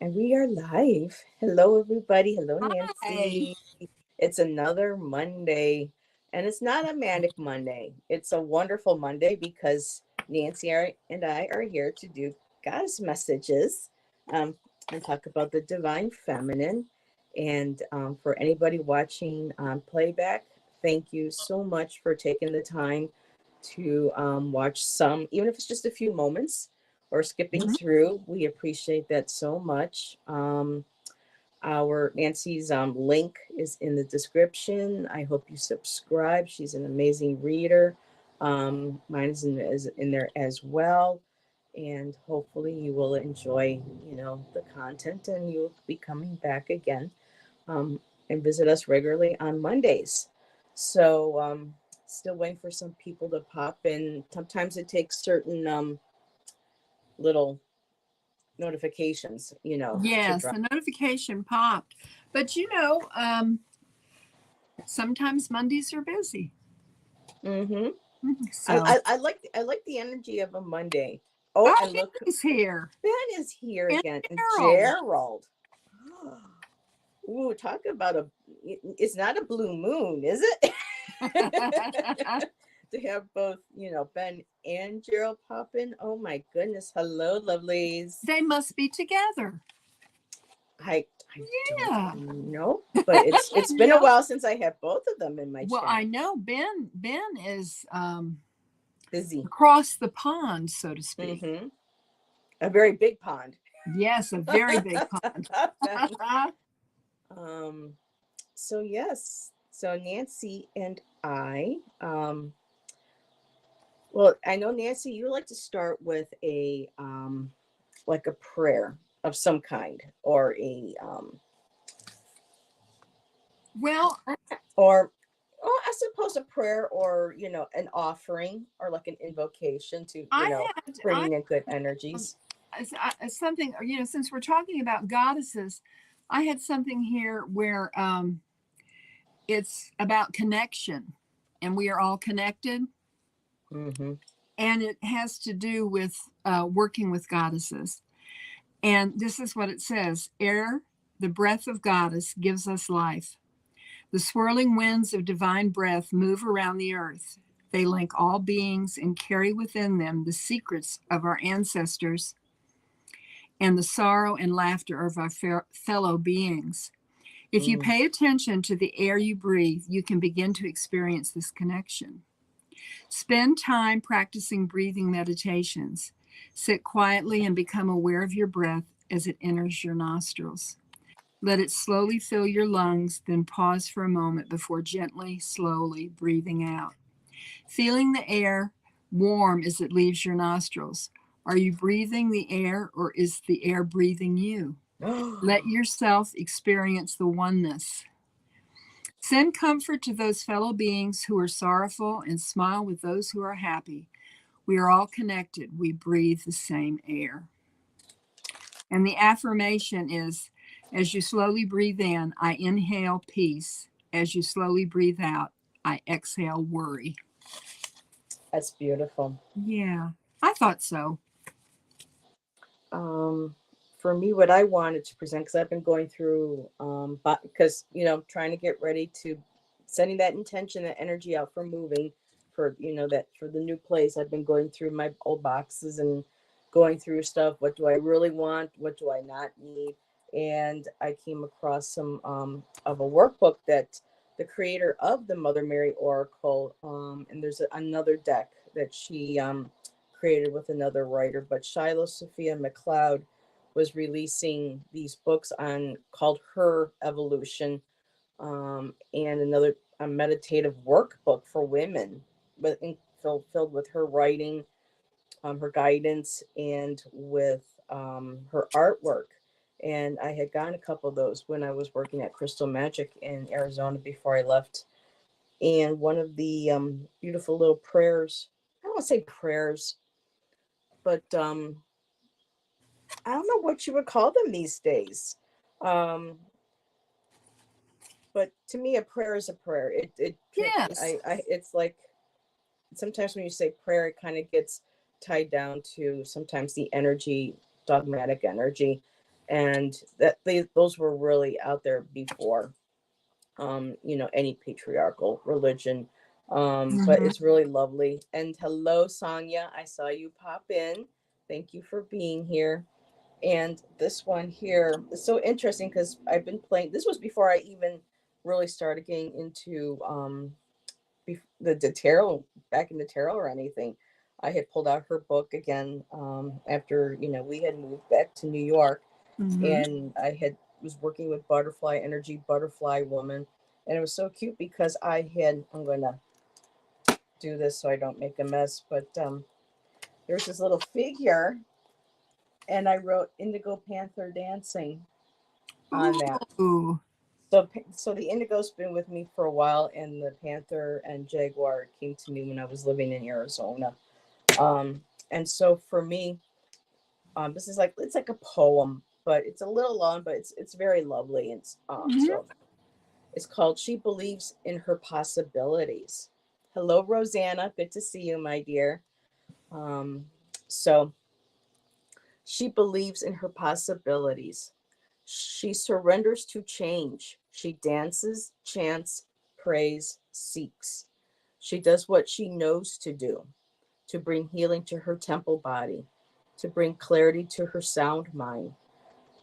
And we are live. Hello, everybody. Hello, Hi. Nancy. It's another Monday, and it's not a manic Monday. It's a wonderful Monday because and I are here to do Goddess messages um, and talk about the divine feminine. And for anybody watching playback, thank you so much for taking the time to watch some, even if it's just a few moments or skipping Mhm. through. We appreciate that so much. Our Nancy's link is in the description. I hope you subscribe. She's an amazing reader. Mine is in there as well. And hopefully you will enjoy, the content and you'll be coming back again um, and visit us regularly on Mondays. So, still waiting for some people to pop in. Sometimes it takes certain little notifications, to Yes, drop. the notification popped. But sometimes Mondays are busy. Mm-hmm. I, So, I I like I like the energy of a Monday. Oh, oh, and look, Ben's here. Ben is here And again, and Gerald. Gerald. Ooh, talk about a. It's not a blue moon, is it? To have both, Ben and Gerald pop in. Oh my goodness! Hello, lovelies. They must be together. I don't Yeah. know, but it's been a No. while since I have both of them in my Well, I chat. know Ben is Busy. across the pond, so to speak. Mm-hmm. A very big pond. Yes, a very big pond. um. So yes. So Nancy and I. Well, I know Nancy, you like to start with a like a prayer of some kind, or a Well, or I suppose a prayer, or an offering, or like an invocation to I bringing in good had energies. something, since we're talking about goddesses, I had something here where it's about connection, and we are all connected, Mm-hmm. and it has to do with working with goddesses. And this is what it says: air, the breath of goddess, gives us life. The swirling winds of divine breath move around the earth. They link all beings and carry within them the secrets of our ancestors and the sorrow and laughter of our fellow beings. If you Mm. pay attention to the air you breathe, you can begin to experience this connection. Spend time practicing breathing meditations. Sit quietly and become aware of your breath as it enters your nostrils. Let it slowly fill your lungs, then pause for a moment before gently, slowly breathing out. Feeling the air warm as it leaves your nostrils. Are you breathing the air, or is the air breathing you? Let yourself experience the oneness. Send comfort to those fellow beings who are sorrowful and smile with those who are happy. We are all connected. We breathe the same air. And the affirmation is, as you slowly breathe in, I inhale peace. As you slowly breathe out, I exhale worry. That's beautiful. Yeah, I thought so. Um, for me, what I wanted to present, because I've been going through, but because trying to get ready to sending that intention, that energy out for moving, for that for the new place. I've been going through my old boxes and going through stuff. What do I really want? What do I not need? And I came across some of a workbook that the creator of the Mother Mary Oracle, and there's another deck that she created with another writer, but Shiloh Sophia McLeod was releasing these books on called Her Evolution, and another a meditative workbook for women, but filled with her writing, her guidance, and with her artwork. And I had gotten a couple of those when I was working at Crystal Magic in Arizona before I left. And one of the beautiful little prayers, I don't want to say prayers, but I don't know what you would call them these days. Um, but to me, a prayer is a prayer. Yes. It's like sometimes when you say prayer, it kind of gets tied down to sometimes the energy, dogmatic energy. and that those were really out there before any patriarchal religion. But Mhm. it's really lovely. And hello, Sonia. I saw you pop in. Thank you for being here. And this one here is so interesting because I've been playing. This was before I even really started getting into the tarot, back in the tarot or anything. I had pulled out her book again after we had moved back to New York, Mhm. and I had was working with butterfly energy, butterfly woman, and it was so cute because I'm going to do this so I don't make a mess, but there's this little figure, and I wrote Indigo Panther dancing on that. Ooh. So the indigo's been with me for a while, and the panther and jaguar came to me when I was living in Arizona. And so for me, this is it's like a poem, but it's a little long, but it's very lovely. And Mhm. so it's called "She Believes in Her Possibilities." Hello, Rosanna. Good to see you, my dear. Um, so she believes in her possibilities. She surrenders to change. She dances, chants, prays, seeks. She does what she knows to bring healing to her temple body, to bring clarity to her sound mind,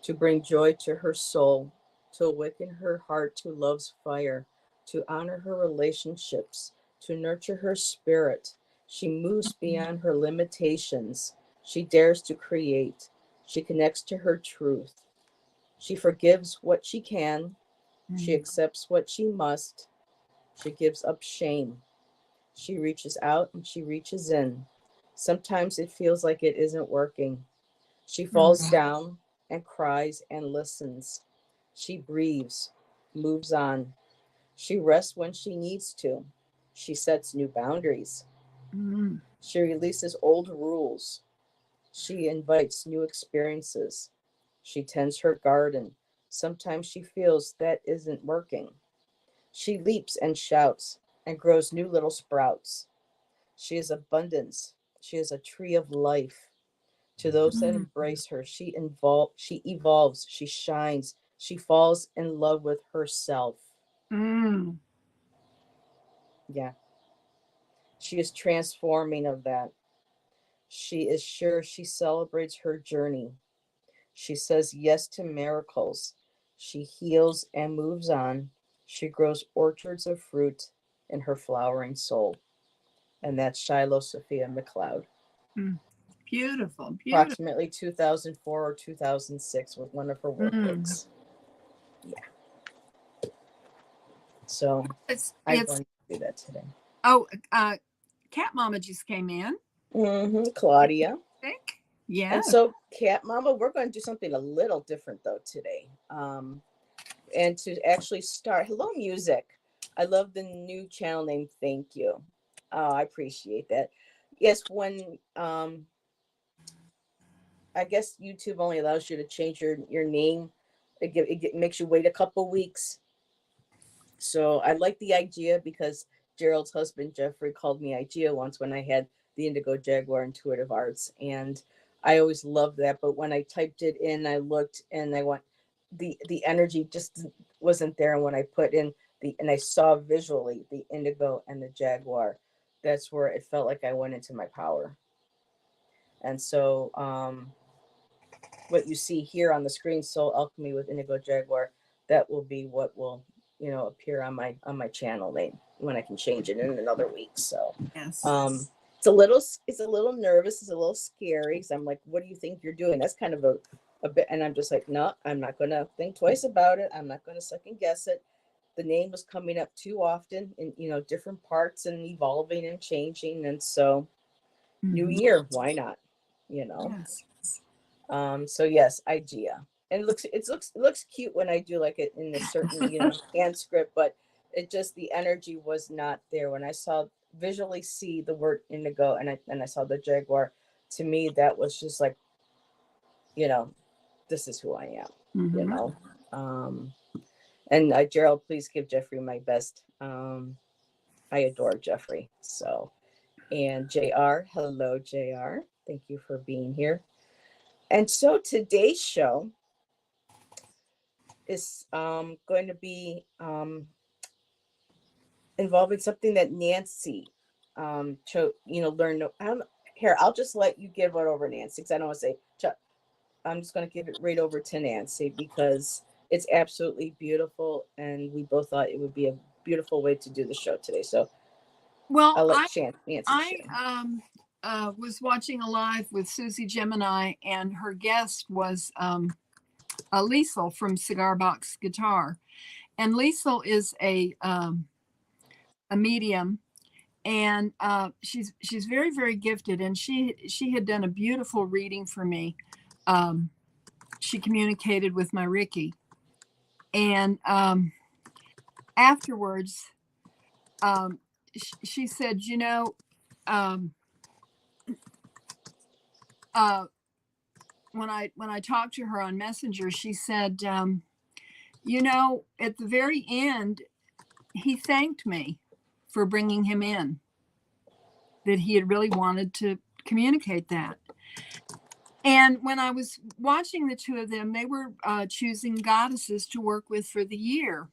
to bring joy to her soul, to awaken her heart to love's fire, to honor her relationships, to nurture her spirit. She moves beyond her limitations. She dares to create. She connects to her truth. She forgives what she can. She Mhm. accepts what she must. She gives up shame. She reaches out and she reaches in. Sometimes it feels like it isn't working. She falls Mhm. down and cries and listens. She breathes, moves on. She rests when she needs to. She sets new boundaries. Mhm. She releases old rules. She invites new experiences. She tends her garden. Sometimes she feels that isn't working. She leaps and shouts and grows new little sprouts. She is abundance. She is a tree of life. To those that Mhm. embrace her, she evolves, she shines, she falls in love with herself. Mhm. Yeah. She is transforming of that. She is sure she celebrates her journey. She says yes to miracles. She heals and moves on. She grows orchards of fruit in her flowering soul. And that's Shiloh Sophia McLeod. Mm. Beautiful, beautiful. Approximately 2004 or 2006 with one of her Mm. workbooks. Yeah. So I It's wanted to do that today. oh, Cat Mama just came in. Did you Claudia. think? And Yeah. so, Cat Mama, we're going to do something a little different though today. And to actually start, hello, music. I love the new channel name. Thank you. Oh, I appreciate that. Yes, when I guess YouTube only allows you to change your name. It makes you wait a couple weeks. So I like the idea because Gerald's husband Jeffrey called me Igea once when I had the Indigo Jaguar Intuitive Arts, and I always loved that. But when I typed it in, I looked and I went, the energy just wasn't there. And when I put in and I saw visually the indigo and the jaguar, that's where it felt like I went into my power. And so what you see here on the screen, Soul Alchemy with Indigo Jaguar, that will be what will appear on my channel name when I can change it in another week. So Yes. it's a little nervous, it's a little scary because I'm like, what do you think you're doing? That's kind of a bit, and I'm just like, no, I'm not gonna think twice about it. I'm not gonna second guess it. The name was coming up too often in different parts and evolving and changing, and so new Mhm. year, why not? You know. Yes. So yes, IGEA. And it looks cute when I do like it in a certain, hand script, but it just the energy was not there. When I saw visually see the word indigo and I saw the jaguar, to me that was just like, you know, this is who I am, you Mhm. know. Um and Gerald, please give Jeffrey my best. I adore Jeffrey. So and JR, hello JR. Thank you for being here. And so today's show is going to be involving something that Nancy learned. Here, I'll just let you give it over, Nancy, because I don't want to say. I'm just going to give it right over to Nancy because it's absolutely beautiful, and we both thought it would be a beautiful way to do the show today. So Well, I'll let Nancy I was watching a live with Susie Gemini, and her guest was Liesl from Cigar Box Guitar, and Liesl is a medium, and she's very, very gifted, and she had done a beautiful reading for me. She communicated with my Ricky, and afterwards she said, when I talked to her on Messenger, she said, at the very end, he thanked me for bringing him in, that he had really wanted to communicate that. And when I was watching the two of them, they were choosing goddesses to work with for the year.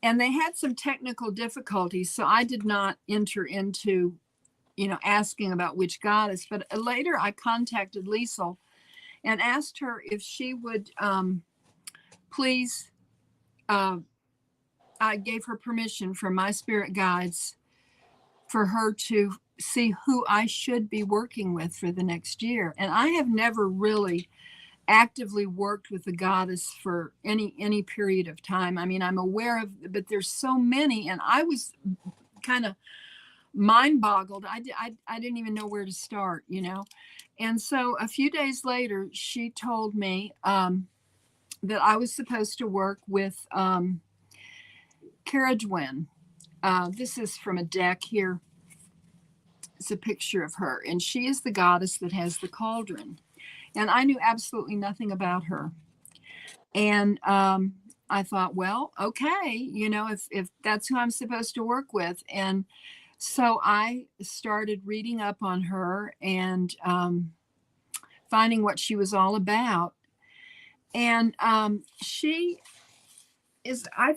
And they had some technical difficulties, so I did not enter into, asking about which goddess. But later I contacted Liesl and asked her if she would please, I gave her permission from my spirit guides for her to see who I should be working with for the next year. And I have never really actively worked with the goddess for any period of time. I mean, I'm aware of, but there's so many, and I was kind of mind boggled. I didn't even know where to start, And so a few days later, she told me that I was supposed to work with Cerridwen. This is from a deck here. It's a picture of her, and she is the goddess that has the cauldron. And I knew absolutely nothing about her. And I thought, well, okay, if that's who I'm supposed to work with. And so I started reading up on her and finding what she was all about. And I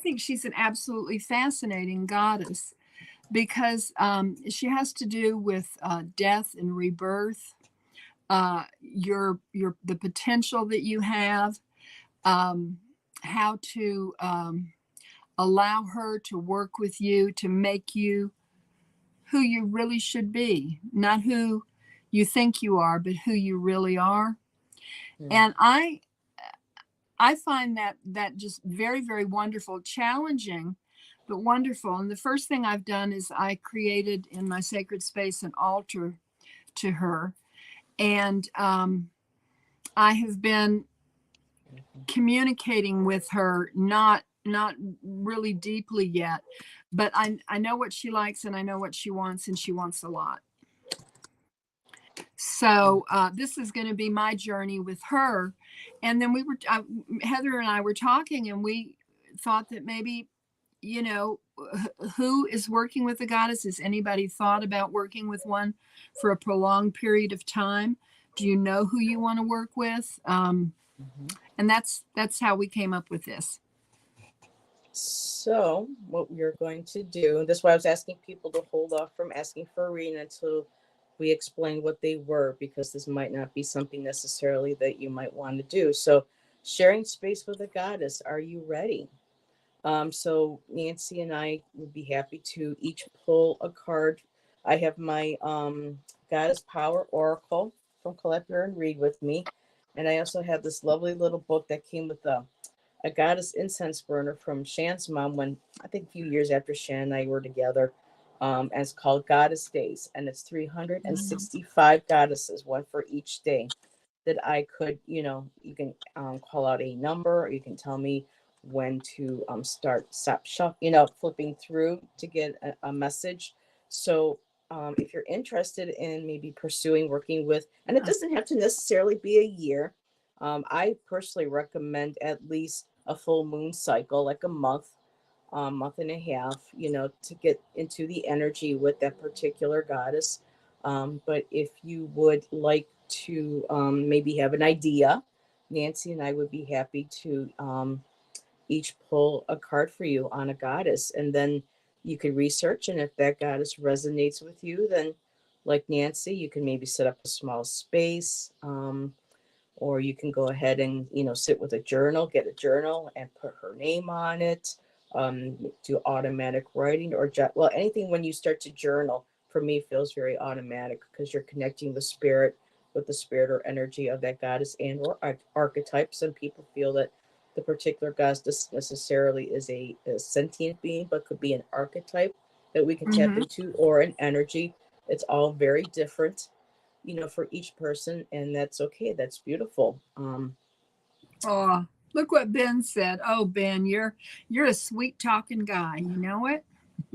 think she's an absolutely fascinating goddess because she has to do with death and rebirth, the potential that you have, how to allow her to work with you to make you who you really should be, not who you think you are, but who you really are. And I find that just very, very wonderful, challenging, but wonderful. And the first thing I've done is I created in my sacred space an altar to her. And I have been communicating with her, not really deeply yet, but I know what she likes and I know what she wants, and she wants a lot. So this is going to be my journey with her. And then Heather and I were talking, and we thought that maybe, who is working with the goddess? Has anybody thought about working with one for a prolonged period of time? Do you know who you want to work with? And that's how we came up with this. So what we're going to do, that's why I was asking people to hold off from asking for a reading until we explain what they were, because this might not be something necessarily that you might want to do. So sharing space with a goddess, are you ready? So Nancy and I would be happy to each pull a card. I have my Goddess Power Oracle from Collect and Read with me. And I also have this lovely little book that came with a goddess incense burner from Shan's mom, when I think a few years after Shan and I were together. And it's called Goddess Days, and it's 365 goddesses, one for each day, that I could, you can call out a number, or you can tell me when to stop flipping through to get a message. So if you're interested in maybe pursuing working with, and it doesn't have to necessarily be a year. I personally recommend at least a full moon cycle, like a month and a half, to get into the energy with that particular goddess. But if you would like to maybe have an idea, Nancy and I would be happy to each pull a card for you on a goddess, and then you could research, and if that goddess resonates with you, then like Nancy, you can maybe set up a small space, or you can go ahead and sit with a journal, get a journal and put her name on it. Do automatic writing, or well, anything when you start to journal for me feels very automatic, because you're connecting the spirit with the spirit or energy of that goddess and or archetype. Some people feel that the particular goddess necessarily is a sentient being, but could be an archetype that we can tap into, or an energy. It's all very different, for each person, and that's okay. That's beautiful. Oh, look what Ben said. Oh, Ben, you're a sweet talking guy. You know it?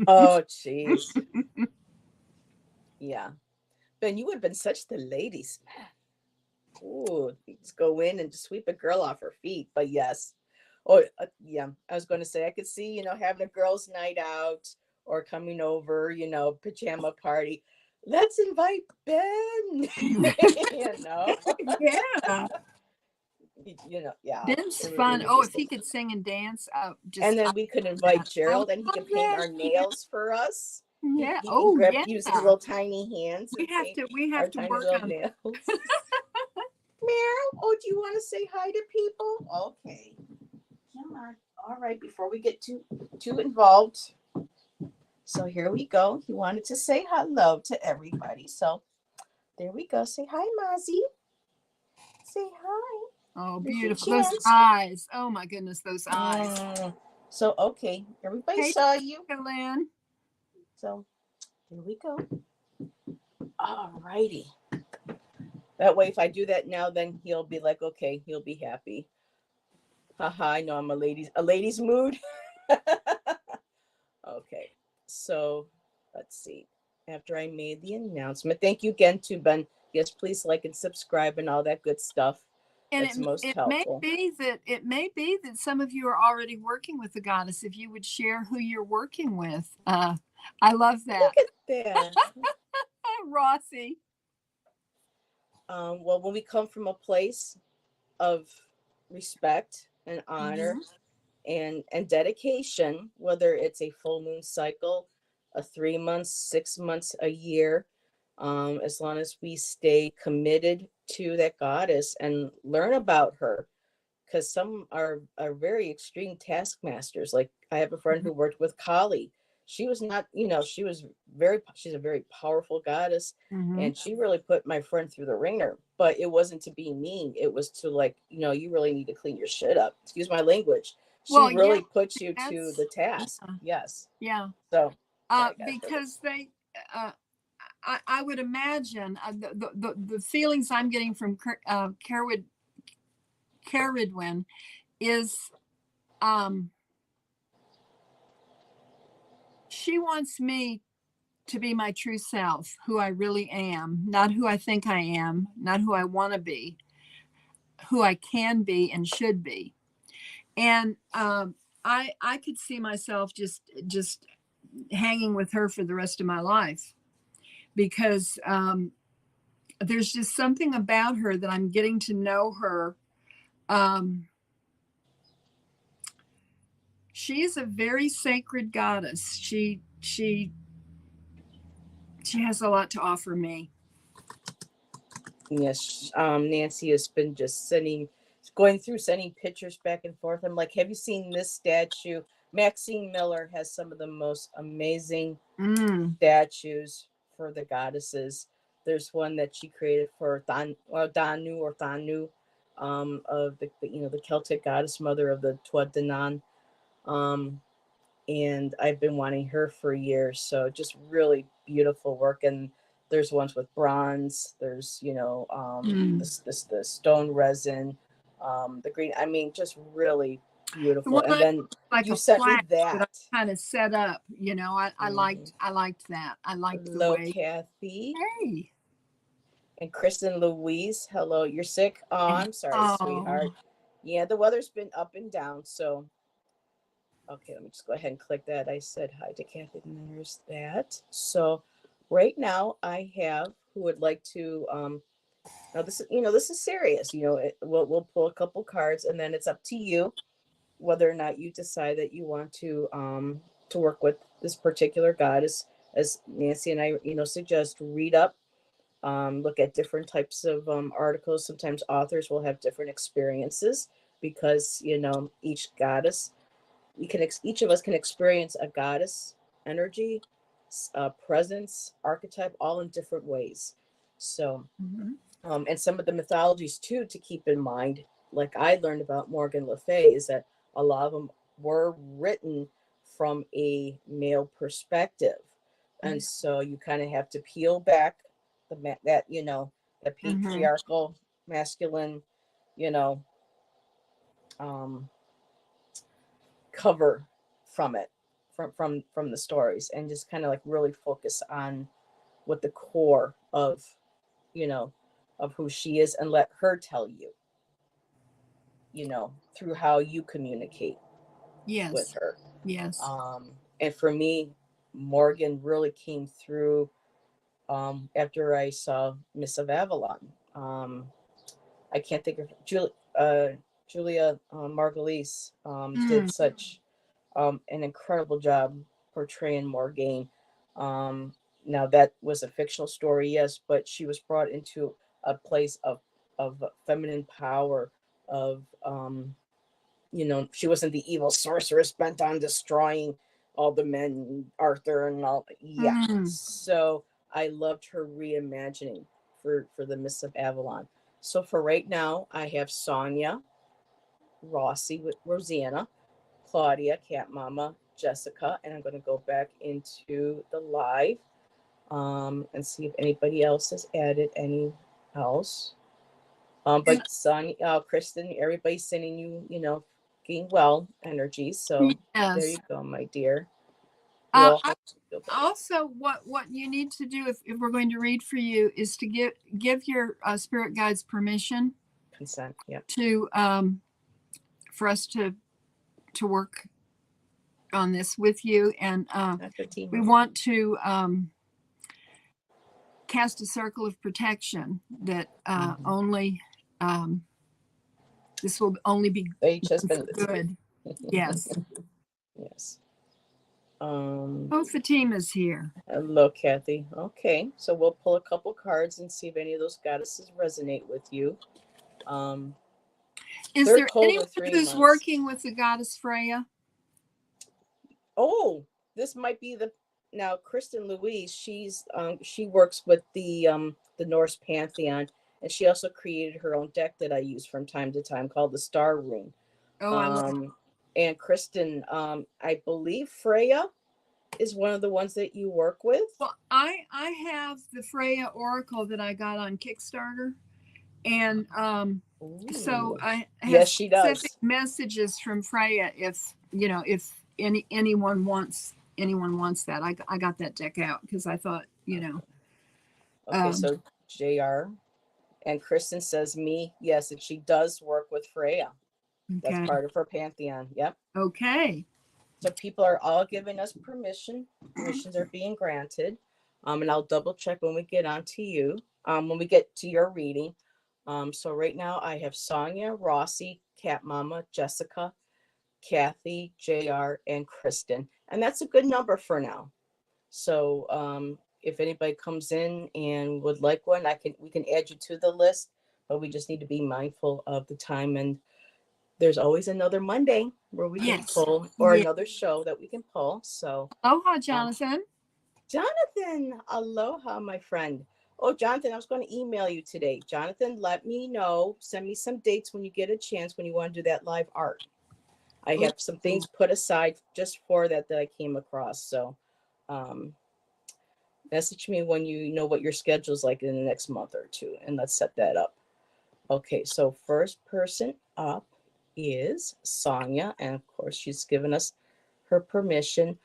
Oh, jeez. Yeah. Ben, you would have been such the ladies man. Ooh, you just go in and just sweep a girl off her feet. But yes. Oh, yeah. I was going to say, I could see, having a girls' night out, or coming over, pajama party. Let's invite Ben. Yeah. Yeah. Ben's It fun. was Oh, if just he could sing and dance, and just then we could invite I love Gerald, and he can paint that. our nails for us. He, Yeah. he can Oh, yeah. use his little tiny hands We and have paint to. We our have to tiny work little on. nails. Meryl, oh, do you want to say hi to people? Okay. Come on. All right, before we get too involved. So here we go. He wanted to say hello to everybody. So there we go. Say hi, Mozzie. Say hi. Oh, Here's your beautiful. Those chance. eyes. Oh, my goodness, those eyes. So, okay. Everybody Hey, saw you. Lynn. So here we go. All righty. That way, if I do that now, then he'll be like, okay, he'll be happy. Haha, I know I'm a lady's mood. Okay, so let's see. After I made the announcement, thank you again to Ben. Yes, please like and subscribe and all that good stuff. And That's most it helpful. may be that some of you are already working with the goddess. If you would share who you're working with, I love that. Look at that, Rossi. Well, when we come from a place of respect and honor and dedication, whether it's a full moon cycle, a 3 months, 6 months, a year, as long as we stay committed to that goddess and learn about her, because some are very extreme taskmasters. Like I have a friend who worked with Kali. She was not, she's a very powerful goddess, and she really put my friend through the ringer. But it wasn't to be mean. It was to like, you really need to clean your shit up. Excuse my language. She really puts you to the task. Yes. Yeah. So because they. I would imagine the feelings I'm getting from Cerridwen is she wants me to be my true self, who I really am, not who I think I am, not who I want to be, who I can be and should be. And I could see myself just hanging with her for the rest of my life, because there's just something about her that I'm getting to know her. She is a very sacred goddess. She has a lot to offer me. Yes, Nancy has been just going through sending pictures back and forth. I'm like, have you seen this statue? Maxine Miller has some of the most amazing statues for the goddesses. There's one that she created for Danu, of the Celtic goddess mother of the Tuatha Dé Danann. And I've been wanting her for years. So just really beautiful work. And there's ones with bronze. There's the stone resin, the green. I mean, just really beautiful. And then like you sent me that kind of set up. I liked that. I liked the way. Kathy. Hey. And Kristen Louise, hello. You're sick? Oh, I'm sorry, sweetheart. Yeah, the weather's been up and down. So, okay, let me just go ahead and click that. I said hi to Kathy, and there's that. So, right now I have who would like to. Now this is serious. We'll pull a couple cards, and then it's up to you. whether or not you decide that you want to work with this particular goddess, as Nancy and I, suggest, read up, look at different types of articles. Sometimes authors will have different experiences because each goddess, each of us can experience a goddess energy, presence, archetype, all in different ways. So, and some of the mythologies too to keep in mind, like I learned about Morgan Le Fay, is that a lot of them were written from a male perspective, and so you kind of have to peel back the patriarchal masculine, you know, um, cover from it, from the stories, and just kind of like really focus on what the core of, of who she is, and let her tell you, through how you communicate with her. Yes. And for me, Morgan really came through after I saw Miss of Avalon. I can't think of Julia Margulies did such an incredible job portraying Morgaine. Now that was a fictional story, yes, but she was brought into a place of feminine power, of she wasn't the evil sorceress bent on destroying all the men, Arthur and all. Yeah. So I loved her reimagining for the Miss of Avalon. So for right now, I have Sonia, Rossi with Rosanna, Claudia, Cat Mama, Jessica, and I'm going to go back into the live and see if anybody else has added any else. But Sonia, Kristen, everybody's sending you, getting well energy. So there you go, my dear. Also, what you need to do if we're going to read for you is to give your spirit guides permission, consent, to for us to work on this with you, and we want to cast a circle of protection that only this will only be good. Yes. Yes. Both the team is here. Hello, Kathy. Okay, so we'll pull a couple cards and see if any of those goddesses resonate with you. Is there anyone who's working with the goddess Freya? Oh, this might be now Kristen Louise. She works with the Norse pantheon, and she also created her own deck that I use from time to time called the Star Rune. Oh, I love it. And Kristen, I believe Freya is one of the ones that you work with. Well, I have the Freya Oracle that I got on Kickstarter, and so I have specific messages from Freya if anyone wants that. I got that deck out because I thought, Okay, so JR and Kristen says me, yes, and she does work with Freya. Okay. That's part of her pantheon. Yep. Okay. So people are all giving us permission. Permissions are being granted. And I'll double check when we get on to you, when we get to your reading. So right now I have Sonia, Rossi, Cat Mama, Jessica, Kathy, JR, and Kristen. And that's a good number for now. So if anybody comes in and would like one, we can add you to the list, but we just need to be mindful of the time, and there's always another Monday where we can pull, or another show that we can pull. So aloha, Jonathan. Jonathan, aloha, my friend. Oh, Jonathan, I was going to email you today. Jonathan, let me know, send me some dates when you get a chance, when you want to do that live art. I have some things put aside just for that I came across. So message me when you know what your schedule's like in the next month or two, and let's set that up. Okay, so first person up is Sonia, and of course she's given us her permission.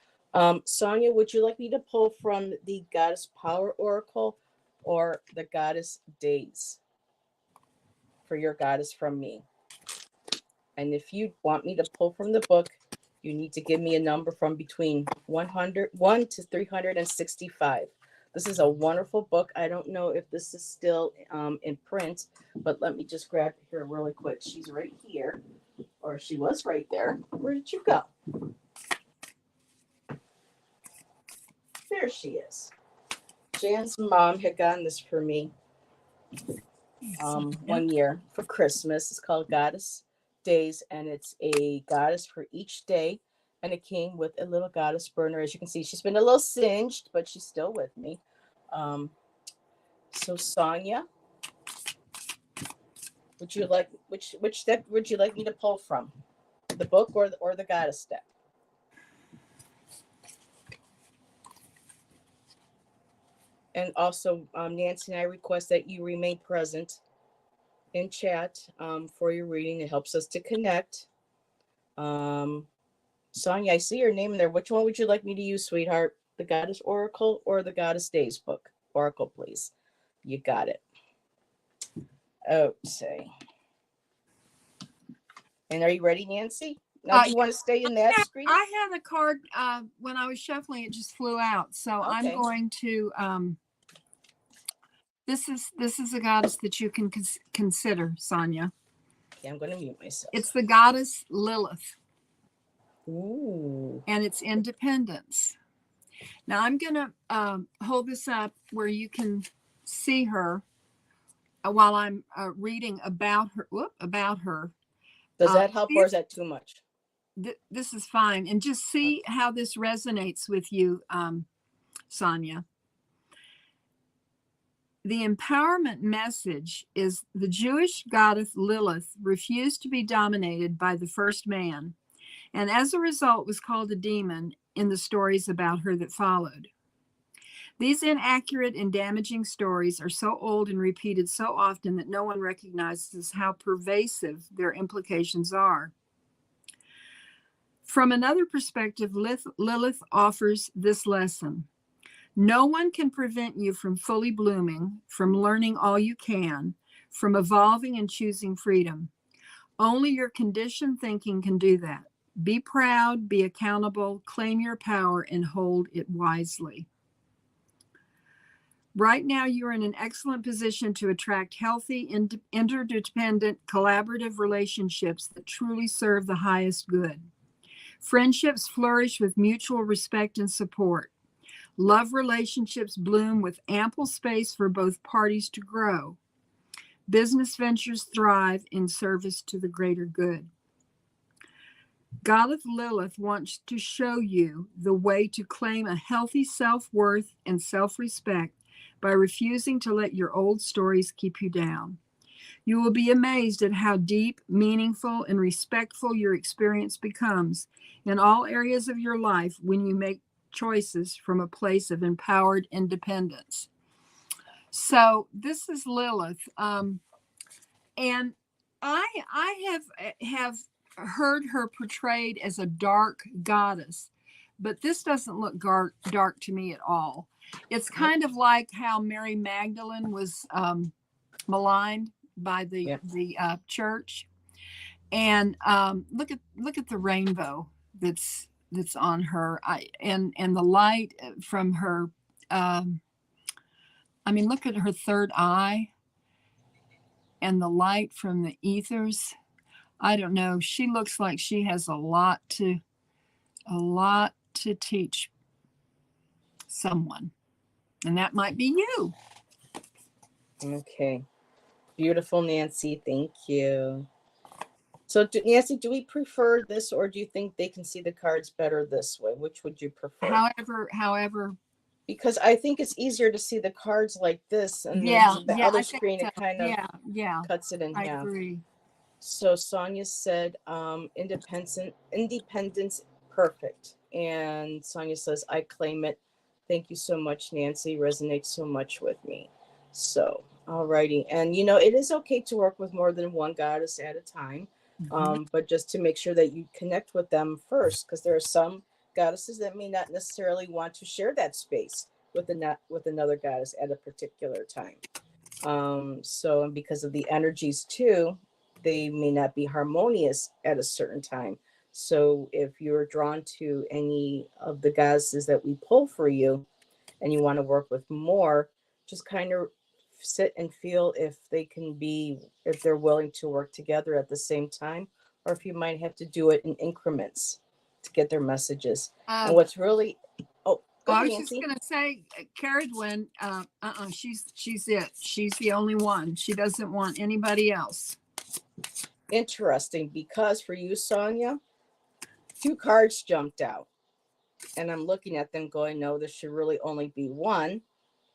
Sonia, would you like me to pull from the Goddess Power Oracle or the Goddess Days for your goddess from me? And if you want me to pull from the book, you need to give me a number from between 1 to 365. This is a wonderful book. I don't know if this is still in print, but let me just grab it here really quick. She's right here. or she was right there. Where did you go? There she is. Jan's mom had gotten this for me 1 year for Christmas. It's called Goddess Days, and it's a goddess for each day. And it came with a little goddess burner. As you can see, she's been a little singed, but she's still with me. So Sonia, would you like which deck would you like me to pull from? The book or the goddess deck? And also, Nancy and I request that you remain present in chat for your reading. It helps us to connect. Sonia, I see your name in there. Which one would you like me to use, sweetheart? The Goddess Oracle or the Goddess Days book? Oracle, please. You got it. Okay. And are you ready, Nancy? Now, do you want to stay in that screen? I had a card when I was shuffling, it just flew out. So okay. I'm going to. This is a goddess that you can consider, Sonia. Okay, I'm going to mute myself. It's the goddess Lilith. Ooh. And it's independence. Now I'm going to hold this up where you can see her while I'm reading about her. About her. Does that help, or is that too much? This is fine, and just see how this resonates with you, Sonia. The empowerment message is the Jewish goddess Lilith refused to be dominated by the first man, and as a result was called a demon in the stories about her that followed. These inaccurate and damaging stories are so old and repeated so often that no one recognizes how pervasive their implications are. From another perspective, Lilith offers this lesson. No one can prevent you from fully blooming, from learning all you can, from evolving and choosing freedom. Only your conditioned thinking can do that. Be proud, be accountable, claim your power, and hold it wisely. Right now, you're in an excellent position to attract healthy, interdependent, collaborative relationships that truly serve the highest good. Friendships flourish with mutual respect and support. Love relationships bloom with ample space for both parties to grow. Business ventures thrive in service to the greater good. Goddess Lilith wants to show you the way to claim a healthy self-worth and self-respect by refusing to let your old stories keep you down. You will be amazed at how deep, meaningful, and respectful your experience becomes in all areas of your life when you make choices from a place of empowered independence. So this is Lilith, and I have heard her portrayed as a dark goddess, but this doesn't look dark to me at all. It's kind of like how Mary Magdalene was maligned by the church, and look at the rainbow that's on her, and the light from her. Look at her third eye, and the light from the ethers. I don't know. She looks like she has a lot to teach someone, and that might be you. Okay. Beautiful, Nancy. Thank you. So, Nancy, do we prefer this, or do you think they can see the cards better this way? Which would you prefer? However. Because I think it's easier to see the cards like this, and the other screen, it kind of cuts it in half. I agree. So Sonia said, independence, perfect. And Sonia says, I claim it. Thank you so much, Nancy. Resonates so much with me. So, alrighty. And, it is okay to work with more than one goddess at a time. But just to make sure that you connect with them first, because there are some goddesses that may not necessarily want to share that space with another goddess at a particular time. So, and because of the energies too, they may not be harmonious at a certain time. So if you're drawn to any of the goddesses that we pull for you and you want to work with more, just kind of sit and feel if they're willing to work together at the same time, or if you might have to do it in increments to get their messages. And Um, what's really, oh, go I ahead, was just Nancy. going to say, Cerridwen, she's it. She's the only one. She doesn't want anybody else. Interesting, because for you, Sonia, 2 cards jumped out. And I'm looking at them going, no, there should really only be 1,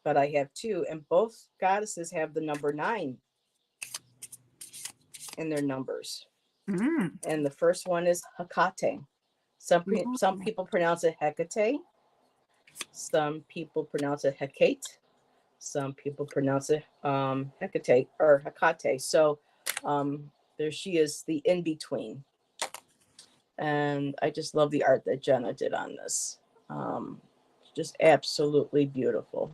but I have 2. And both goddesses have the number 9 in their numbers. Mm. And the first one is Hecate. Some people pronounce it Hecate. Some people pronounce it Hecate. Some people pronounce it Hecate or Hecate. So there she is, the in-between. And I just love the art that Jenna did on this. Just absolutely beautiful.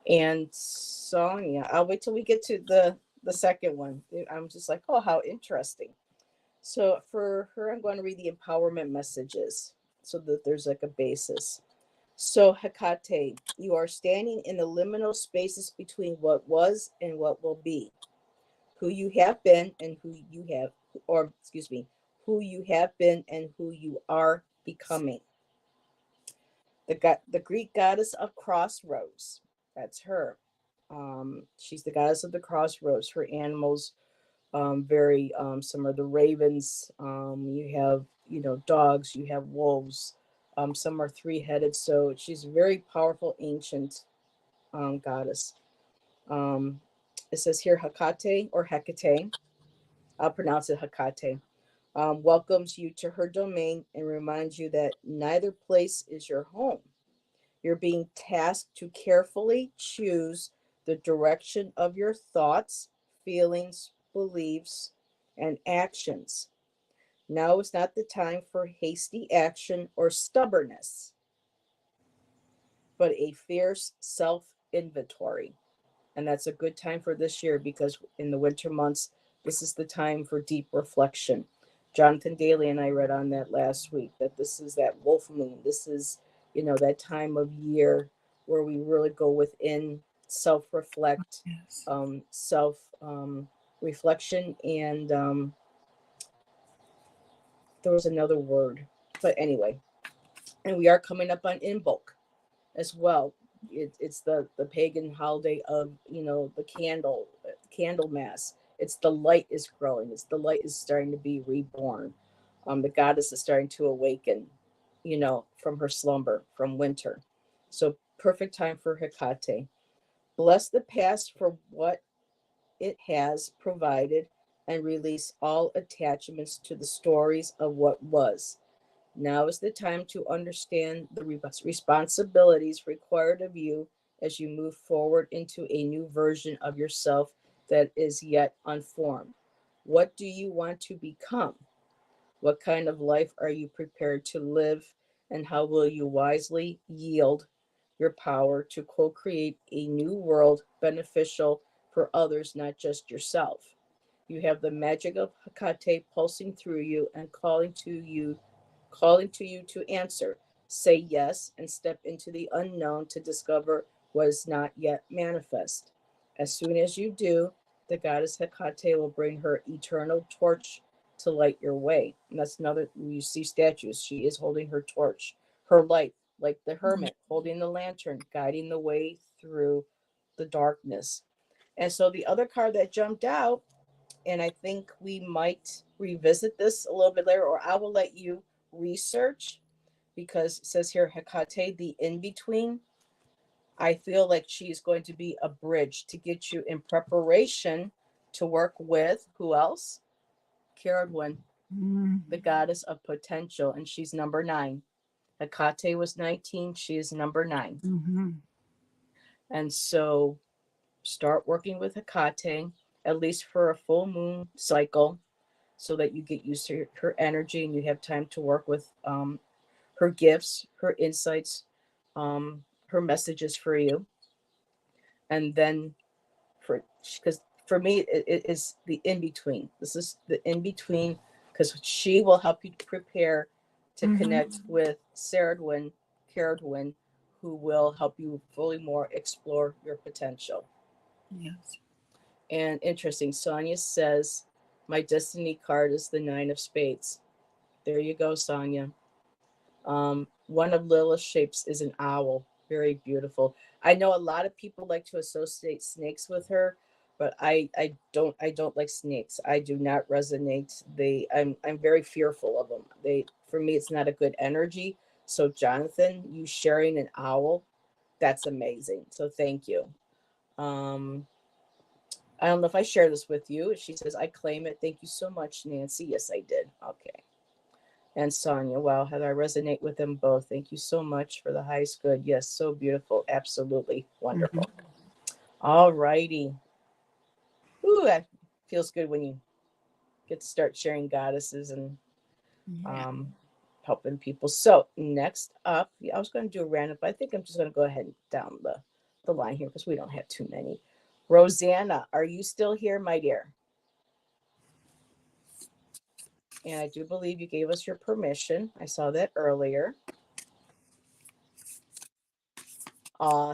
And Sonia, I'll wait till we get to the second one. I'm just like, oh, how interesting. So for her, I'm going to read the empowerment messages so that there's like a basis. So Hecate, you are standing in the liminal spaces between what was and what will be, who you have been and who you have, or excuse me, who you have been and who you are becoming. The Greek goddess of crossroads, that's her. She's the goddess of the crossroads. Her animals, some are the ravens. You have, dogs. You have wolves. Some are 3-headed. So she's a very powerful ancient goddess. It says here Hecate or Hecate. I'll pronounce it Hecate. Welcomes you to her domain and reminds you that neither place is your home. You're being tasked to carefully choose the direction of your thoughts, feelings, beliefs, and actions. Now is not the time for hasty action or stubbornness, but a fierce self inventory. And that's a good time for this year because in the winter months, this is the time for deep reflection. Jonathan Daly and I read on that last week that this is that wolf moon. This is, that time of year where we really go within, self-reflect, Yes. self reflection, and there was another word, but anyway. And we are coming up on Imbolc as well. It's the pagan holiday of the candle mass. It's the light is growing. It's the light is starting to be reborn. The goddess is starting to awaken, from her slumber, from winter. So perfect time for Hecate. Bless the past for what it has provided and release all attachments to the stories of what was. Now is the time to understand the responsibilities required of you as you move forward into a new version of yourself that is yet unformed. What do you want to become? What kind of life are you prepared to live? And how will you wisely yield your power to co create a new world beneficial for others, not just yourself? You have the magic of Hecate pulsing through you and calling to you to answer. Say yes and step into the unknown to discover what is not yet manifest. As soon as you do, the goddess Hecate will bring her eternal torch to light your way. And that's another, you see statues, she is holding her torch, her light, like the hermit holding the lantern, guiding the way through the darkness. And so the other card that jumped out, and I think we might revisit this a little bit later, or I will let you research, because it says here Hecate, the in between. I feel like she's going to be a bridge to get you in preparation to work with who else? Cerridwen, the goddess of potential, and she's number 9. Hecate was 19, she is number 9. Mm-hmm. And so start working with Hecate, at least for a full moon cycle, so that you get used to her energy and you have time to work with her gifts, her insights, her messages for you. And then because for me, it is the in between. This is the in between because she will help you prepare to connect with Cerridwen, who will help you fully more explore your potential. Yes. And interesting, Sonia says My destiny card is the 9 of spades. There you go, Sonia. One of Lilith's shapes is an owl. Very beautiful. I know a lot of people like to associate snakes with her, but I don't like snakes. I do not resonate. I'm very fearful of them. For me it's not a good energy. So Jonathan, you sharing an owl, that's amazing. So thank you. Um I don't know if I share this with you. She says, I claim it. Thank you so much, Nancy. Yes, I did. Okay. And Sonia, wow, how do I resonate with them both? Thank you so much for the highest good. Yes, so beautiful. Absolutely wonderful. All righty. Ooh, that feels good when you get to start sharing goddesses and helping people. So next up, I was going to do a random, but I think I'm just going to go ahead and down the line here because we don't have too many. Rosanna, are you still here, my dear? And I do believe you gave us your permission. I saw that earlier.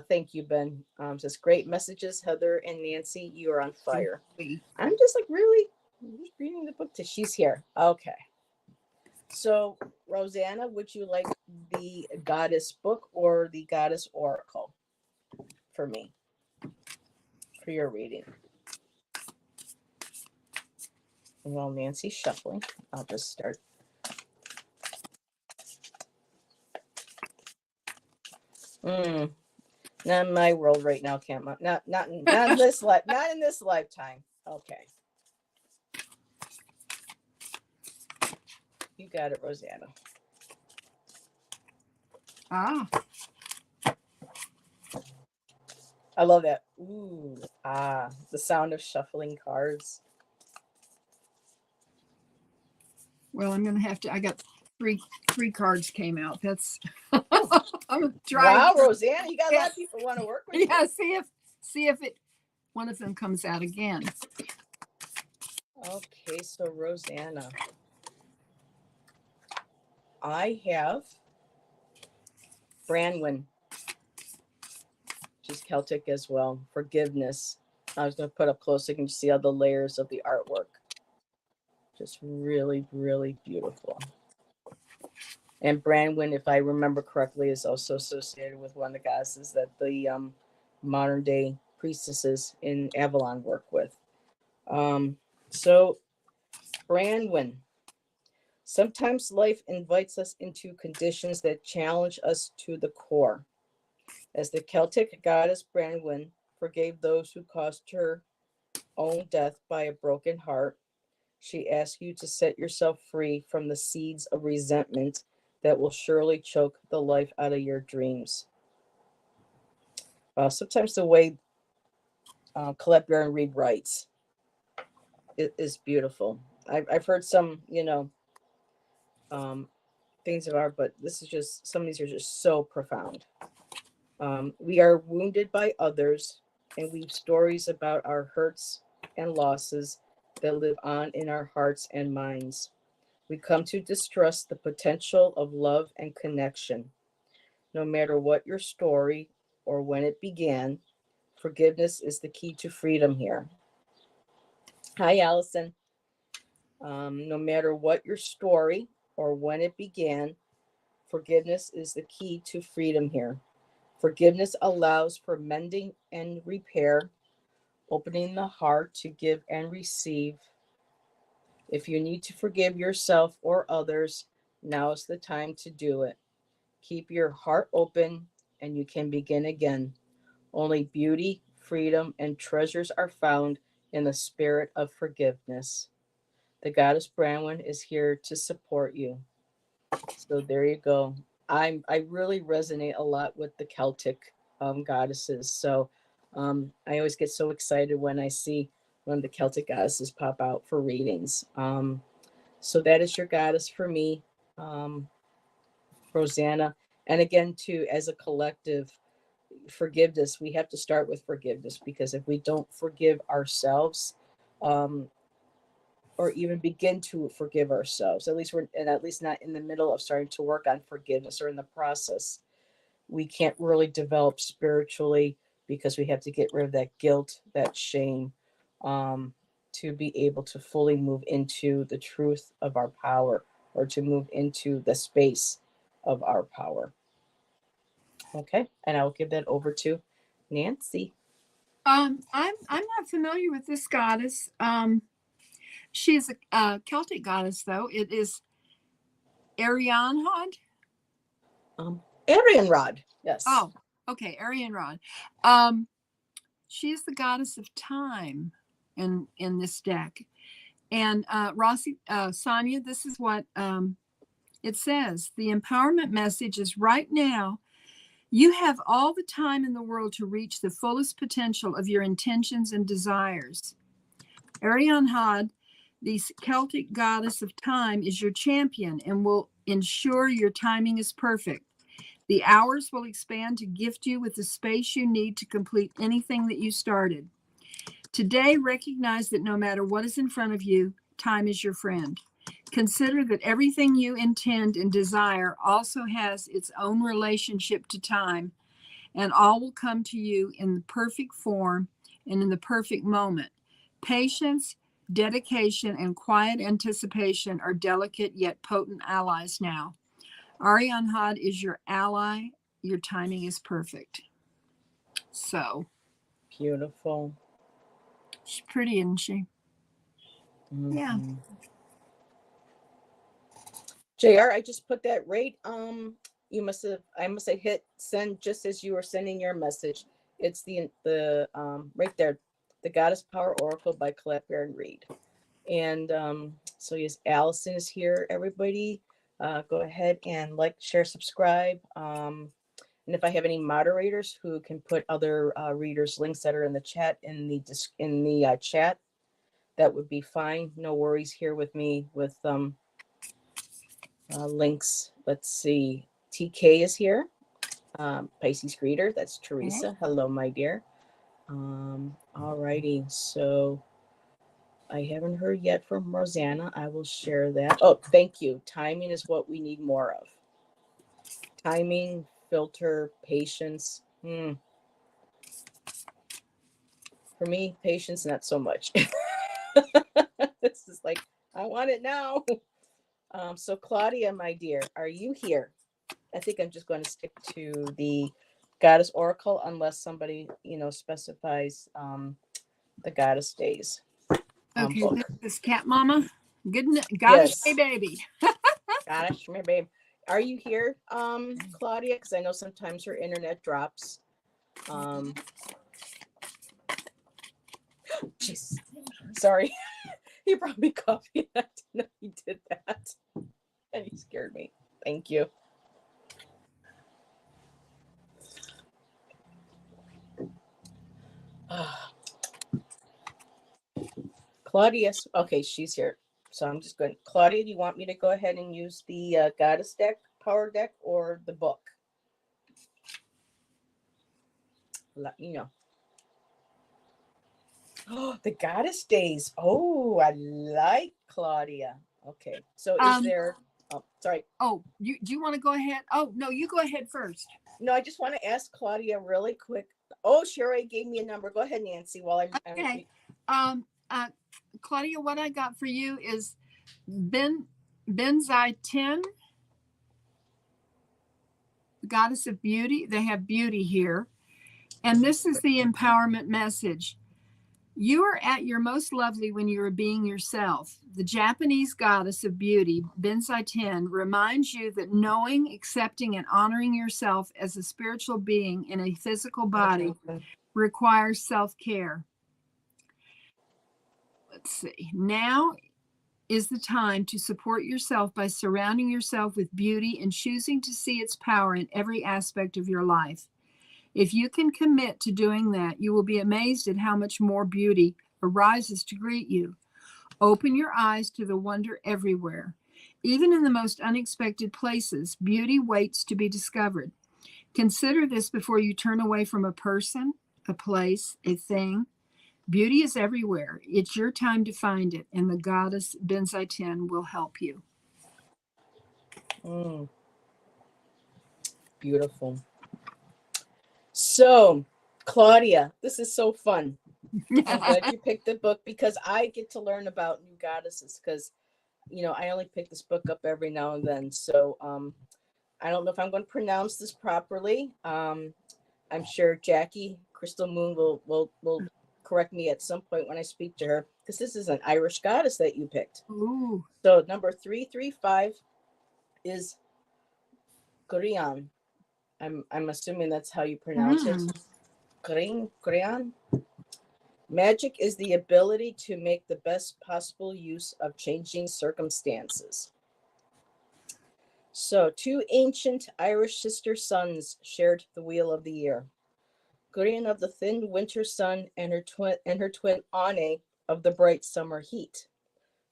Thank you, Ben. Just great messages, Heather and Nancy. You are on fire. I'm just like really just reading the book till she's here. Okay. So, Rosanna, would you like the goddess book or the goddess oracle for me for your reading? While Nancy's shuffling, I'll just start. Not in my world right now, Cam. Not in this not in this lifetime. Okay. You got it, Rosanna. I love that. Ooh, the sound of shuffling cards. Well, I'm gonna have to. I got three cards came out. That's I'm gonna try. Wow, Rosanna, you got a lot of people want to work with you. Yeah, see if it one of them comes out again. Okay, so Rosanna, I have Branwen. She's Celtic as well. Forgiveness. I was going to put up close so you can see all the layers of the artwork. Just really, really beautiful. And Branwen, if I remember correctly, is also associated with one of the goddesses that the modern day priestesses in Avalon work with. So Branwen. Sometimes life invites us into conditions that challenge us to the core. As the Celtic goddess Branwen forgave those who caused her own death by a broken heart, she asks you to set yourself free from the seeds of resentment that will surely choke the life out of your dreams. Sometimes the way Colette Baron Reed writes is beautiful. I've heard some, things of art, but this is just, some of these are just so profound. We are wounded by others and weave stories about our hurts and losses that live on in our hearts and minds. We come to distrust the potential of love and connection. No matter what your story or when it began, forgiveness is the key to freedom here. Hi, Allison. No matter what your story or when it began, forgiveness is the key to freedom here. Forgiveness allows for mending and repair, opening the heart to give and receive. If you need to forgive yourself or others, now is the time to do it. Keep your heart open and you can begin again. Only beauty, freedom, and treasures are found in the spirit of forgiveness. The goddess Branwen is here to support you. So there you go. I really resonate a lot with the Celtic goddesses. So I always get so excited when I see one of the Celtic goddesses pop out for readings. So that is your goddess for me, Rosanna. And again, too, as a collective, forgiveness, we have to start with forgiveness, because if we don't forgive ourselves, or even begin to forgive ourselves, at least not in the middle of starting to work on forgiveness or in the process, we can't really develop spiritually, because we have to get rid of that guilt, that shame, to be able to fully move into the truth of our power, or to move into the space of our power. Okay, and I'll give that over to Nancy. I'm not familiar with this goddess. She's a Celtic goddess, though. It is Arianhod. Arian Rod. Yes. Oh, okay, Arianrod. She is the goddess of time in this deck. And Sonia, this is what it says. The empowerment message is right now. You have all the time in the world to reach the fullest potential of your intentions and desires. Arianhod, the Celtic goddess of time, is your champion and will ensure your timing is perfect. The hours will expand to gift you with the space you need to complete anything that you started. Today, recognize that no matter what is in front of you, time is your friend. Consider that everything you intend and desire also has its own relationship to time, and all will come to you in the perfect form and in the perfect moment. Patience, dedication, and quiet anticipation are delicate yet potent allies now. Arianhod is your ally. Your timing is perfect. So Beautiful. she's pretty, isn't she? Mm-hmm. Yeah. JR, I just put that right. I must have hit send just as you were sending your message. It's the right there, the Goddess Power Oracle by Colette Baron Reed. And so yes, Allison is here. Everybody, go ahead and like, share, subscribe. And if I have any moderators who can put other readers' links that are in the chat in the chat, that would be fine. No worries here with me with links. Let's see. TK is here. Pisces greeter. That's Teresa. Hello, my dear. All righty. So I haven't heard yet from Rosanna. I will share that. Oh, thank you. Timing is what we need more of. Timing, filter, patience. For me, patience, not so much. It's just like, I want it now. So Claudia, my dear, are you here? I think I'm just going to stick to the Goddess Oracle unless somebody, specifies the Goddess Days. Okay, Book. this is Cat Mama. Goddess Yes. baby. Goddess, my babe. Are you here, Claudia? Because I know sometimes her internet drops. Jeez. Sorry. He brought me coffee and I didn't know he did that. And he scared me. Thank you. Claudia, okay, she's here. So I'm just going. Claudia, do you want me to go ahead and use the Goddess deck, Power deck, or the book? Let me know. Oh, the Goddess Days. Oh, I like Claudia. Okay, so is there? Oh, sorry. Oh, do you want to go ahead? Oh no, you go ahead first. No, I just want to ask Claudia really quick. Oh, Sherry gave me a number. Go ahead, Nancy. While I'm okay. Claudia, what I got for you is Benzai 10, the Goddess of Beauty. They have beauty here, and this is the empowerment message. You are at your most lovely when you are being yourself. The Japanese goddess of beauty, Benzai 10, reminds you that knowing, accepting, and honoring yourself as a spiritual being in a physical body requires self-care. Let's see. Now is the time to support yourself by surrounding yourself with beauty and choosing to see its power in every aspect of your life. If you can commit to doing that, you will be amazed at how much more beauty arises to greet you. Open your eyes to the wonder everywhere. Even in the most unexpected places, beauty waits to be discovered. Consider this before you turn away from a person, a place, a thing. Beauty is everywhere. It's your time to find it, and the goddess Benzai 10 will help you. Beautiful. So, Claudia, this is so fun. I'm glad you picked the book because I get to learn about new goddesses because, I only pick this book up every now and then. So I don't know if I'm going to pronounce this properly. I'm sure Jackie Crystal Moon will correct me at some point when I speak to her because this is an Irish goddess that you picked. Ooh. So number 335 is Gurian. I'm assuming that's how you pronounce it. Gurian. Magic is the ability to make the best possible use of changing circumstances. So, two ancient Irish sister suns shared the wheel of the year. Gurian of the thin winter sun and her twin Ane of the bright summer heat.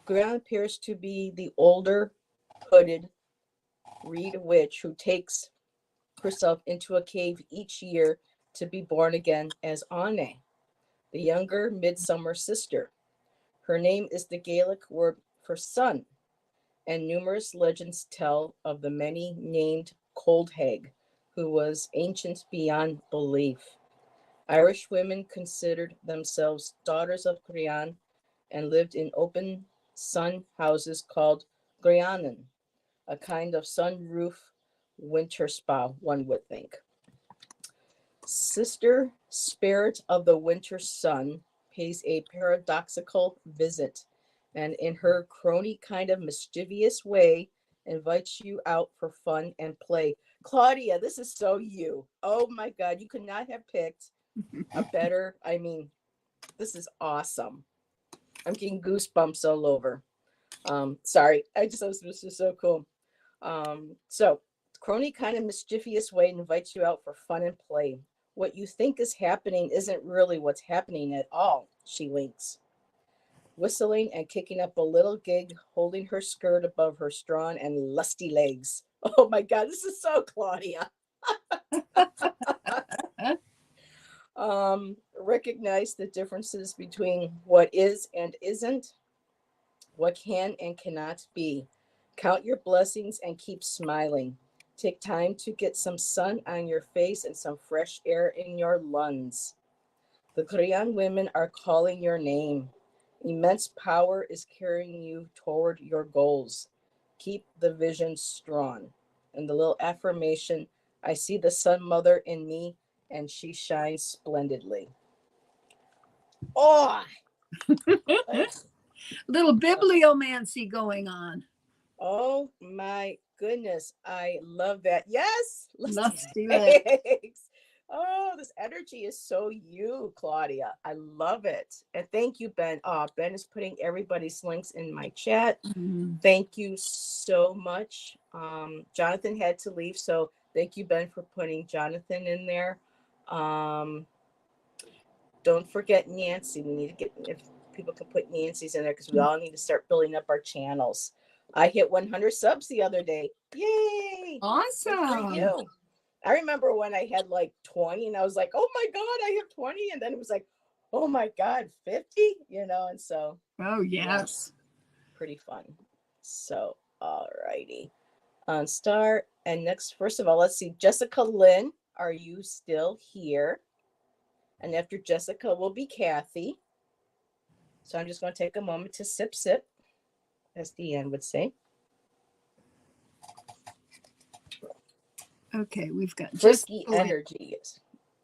Gurian appears to be the older, hooded reed witch who takes herself into a cave each year to be born again as Ane, the younger midsummer sister. Her name is the Gaelic word for sun, and numerous legends tell of the many named Cold Hag, who was ancient beyond belief. Irish women considered themselves daughters of Grian and lived in open sun houses called Grianan, a kind of sunroof winter spa, one would think. Sister Spirit of the Winter Sun pays a paradoxical visit and in her crony kind of mischievous way invites you out for fun and play. Claudia, this is so you. Oh my God, you could not have picked a better, this is awesome. I'm getting goosebumps all over. Sorry, I just thought this was so cool. So crony kind of mischievous way invites you out for fun and play. What you think is happening isn't really what's happening at all, she winks, whistling and kicking up a little gig, holding her skirt above her strong and lusty legs. Oh my God, this is so Claudia. Recognize the differences between what is and isn't, what can and cannot be. Count your blessings and keep smiling. Take time to get some sun on your face and some fresh air in your lungs. The Korean women are calling your name. Immense power is carrying you toward your goals. Keep the vision strong. And the little affirmation, I see the Sun Mother in me and she shines splendidly. Oh, Little bibliomancy going on. oh my goodness. I love that. Yes. Lusty legs. Oh, this energy is so you, Claudia. I love it. And thank you, Ben. Ben is putting everybody's links in my chat. Mm-hmm. Thank you so much. Jonathan had to leave, so thank you, Ben, for putting Jonathan in there. Don't forget Nancy. We need to get, if people can put Nancy's in there, because we all need to start building up our channels. I hit 100 subs the other day. Yay! Awesome. Good for you. I remember when I had like 20 and I was like, oh my God, I have 20. And then it was like, oh my God, 50, and so. Oh, yes. Pretty fun. So, all righty. On start. And next, first of all, let's see. Jessica Lynn, are you still here? And after Jessica will be Kathy. So I'm just going to take a moment to sip, as Deanne would say. Okay, we've got Frisky energy.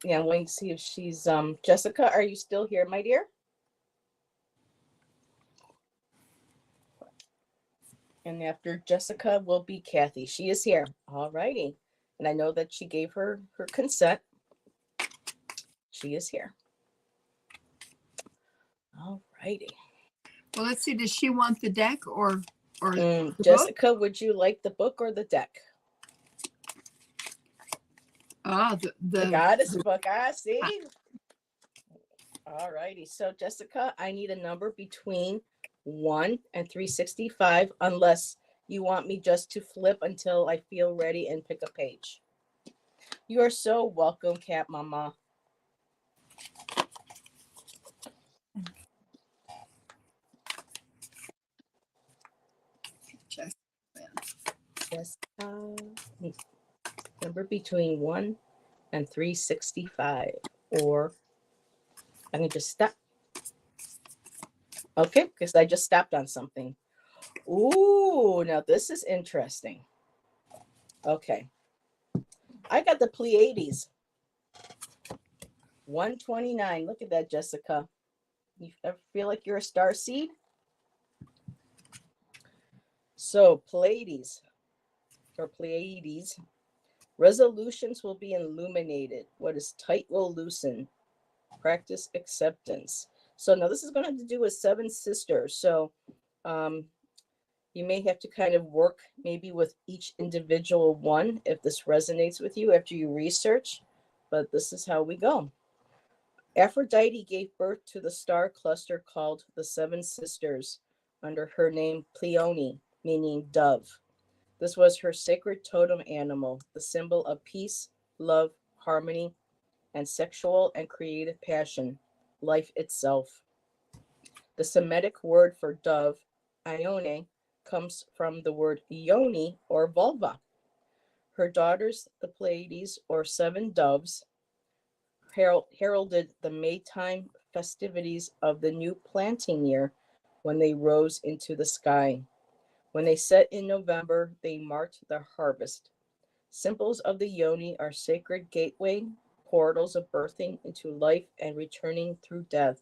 Yeah, I'm waiting to see if she's Jessica, are you still here, my dear? And after Jessica will be Kathy. She is here. All righty. And I know that she gave her consent. She is here. All righty. Well, let's see. Does she want the deck or Jessica, would you like the book or the deck? The goddess book. See. All righty. So Jessica, I need a number between 1 and 365, unless you want me just to flip until I feel ready and pick a page. You are so welcome, Cat Mama. Number between 1 and 365, or I can just stop Okay, because I just stopped on something. Ooh, now this is interesting. Okay. I got the Pleiades. 129. Look at that, Jessica. You ever feel like you're a star seed? So, Pleiades, or Pleiades, resolutions will be illuminated. What is tight will loosen. Practice acceptance. So, now this is going to have to do with seven sisters. So, um, you may have to kind of work maybe with each individual one if this resonates with you after you research, but this is how we go. Aphrodite gave birth to the star cluster called the Seven Sisters under her name Pleione, meaning dove. This was her sacred totem animal, the symbol of peace, love, harmony, and sexual and creative passion, life itself. The Semitic word for dove, Ione, comes from the word yoni or vulva. Her daughters, the Pleiades or seven doves, heralded the Maytime festivities of the new planting year when they rose into the sky. When they set in November, they marked the harvest. Symbols of the yoni are sacred gateway, portals of birthing into life and returning through death,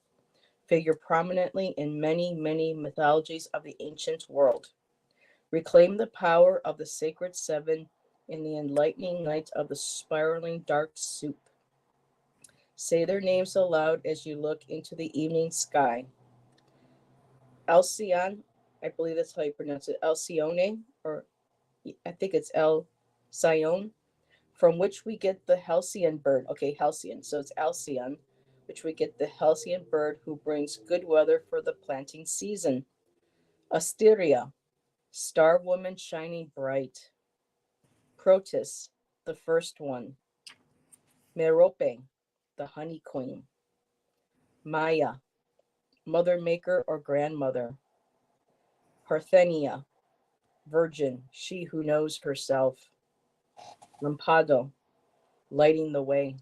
figure prominently in many, many mythologies of the ancient world. Reclaim the power of the sacred seven in the enlightening night of the spiraling dark soup. Say their names aloud as you look into the evening sky. Alcyon, I believe that's how you pronounce it, Alcyone, or I think it's Alcyone, from which we get the halcyon bird. Okay, halcyon, so it's Alcyon, which we get the halcyon bird who brings good weather for the planting season. Asteria, star woman shining bright. Protis, the first one. Merope, the honey queen. Maya, mother maker or grandmother. Parthenia, virgin, she who knows herself. Lampado, lighting the way.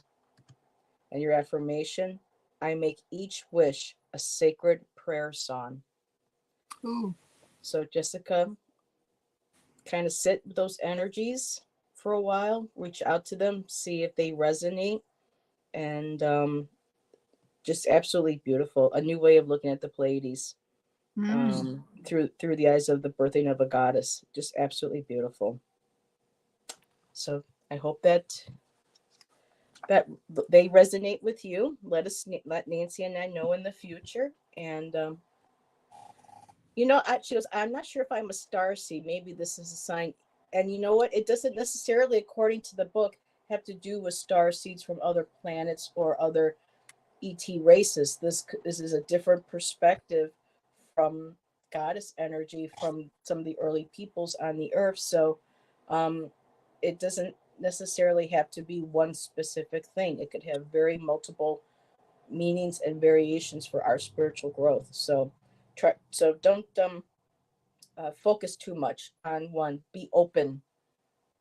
And your affirmation, I make each wish a sacred prayer song. Ooh. So, Jessica, kind of sit with those energies for a while, reach out to them, see if they resonate, and just absolutely beautiful. A new way of looking at the Pleiades through the eyes of the birthing of a goddess. Just absolutely beautiful. So I hope that they resonate with you. Let Nancy and I know in the future. And she goes, I'm not sure if I'm a star seed. Maybe this is a sign. And you know what? It doesn't necessarily, according to the book, have to do with star seeds from other planets or other ET races. This is a different perspective from goddess energy from some of the early peoples on the earth. So it doesn't necessarily have to be one specific thing. It could have very multiple meanings and variations for our spiritual growth. So don't focus too much on one. Be open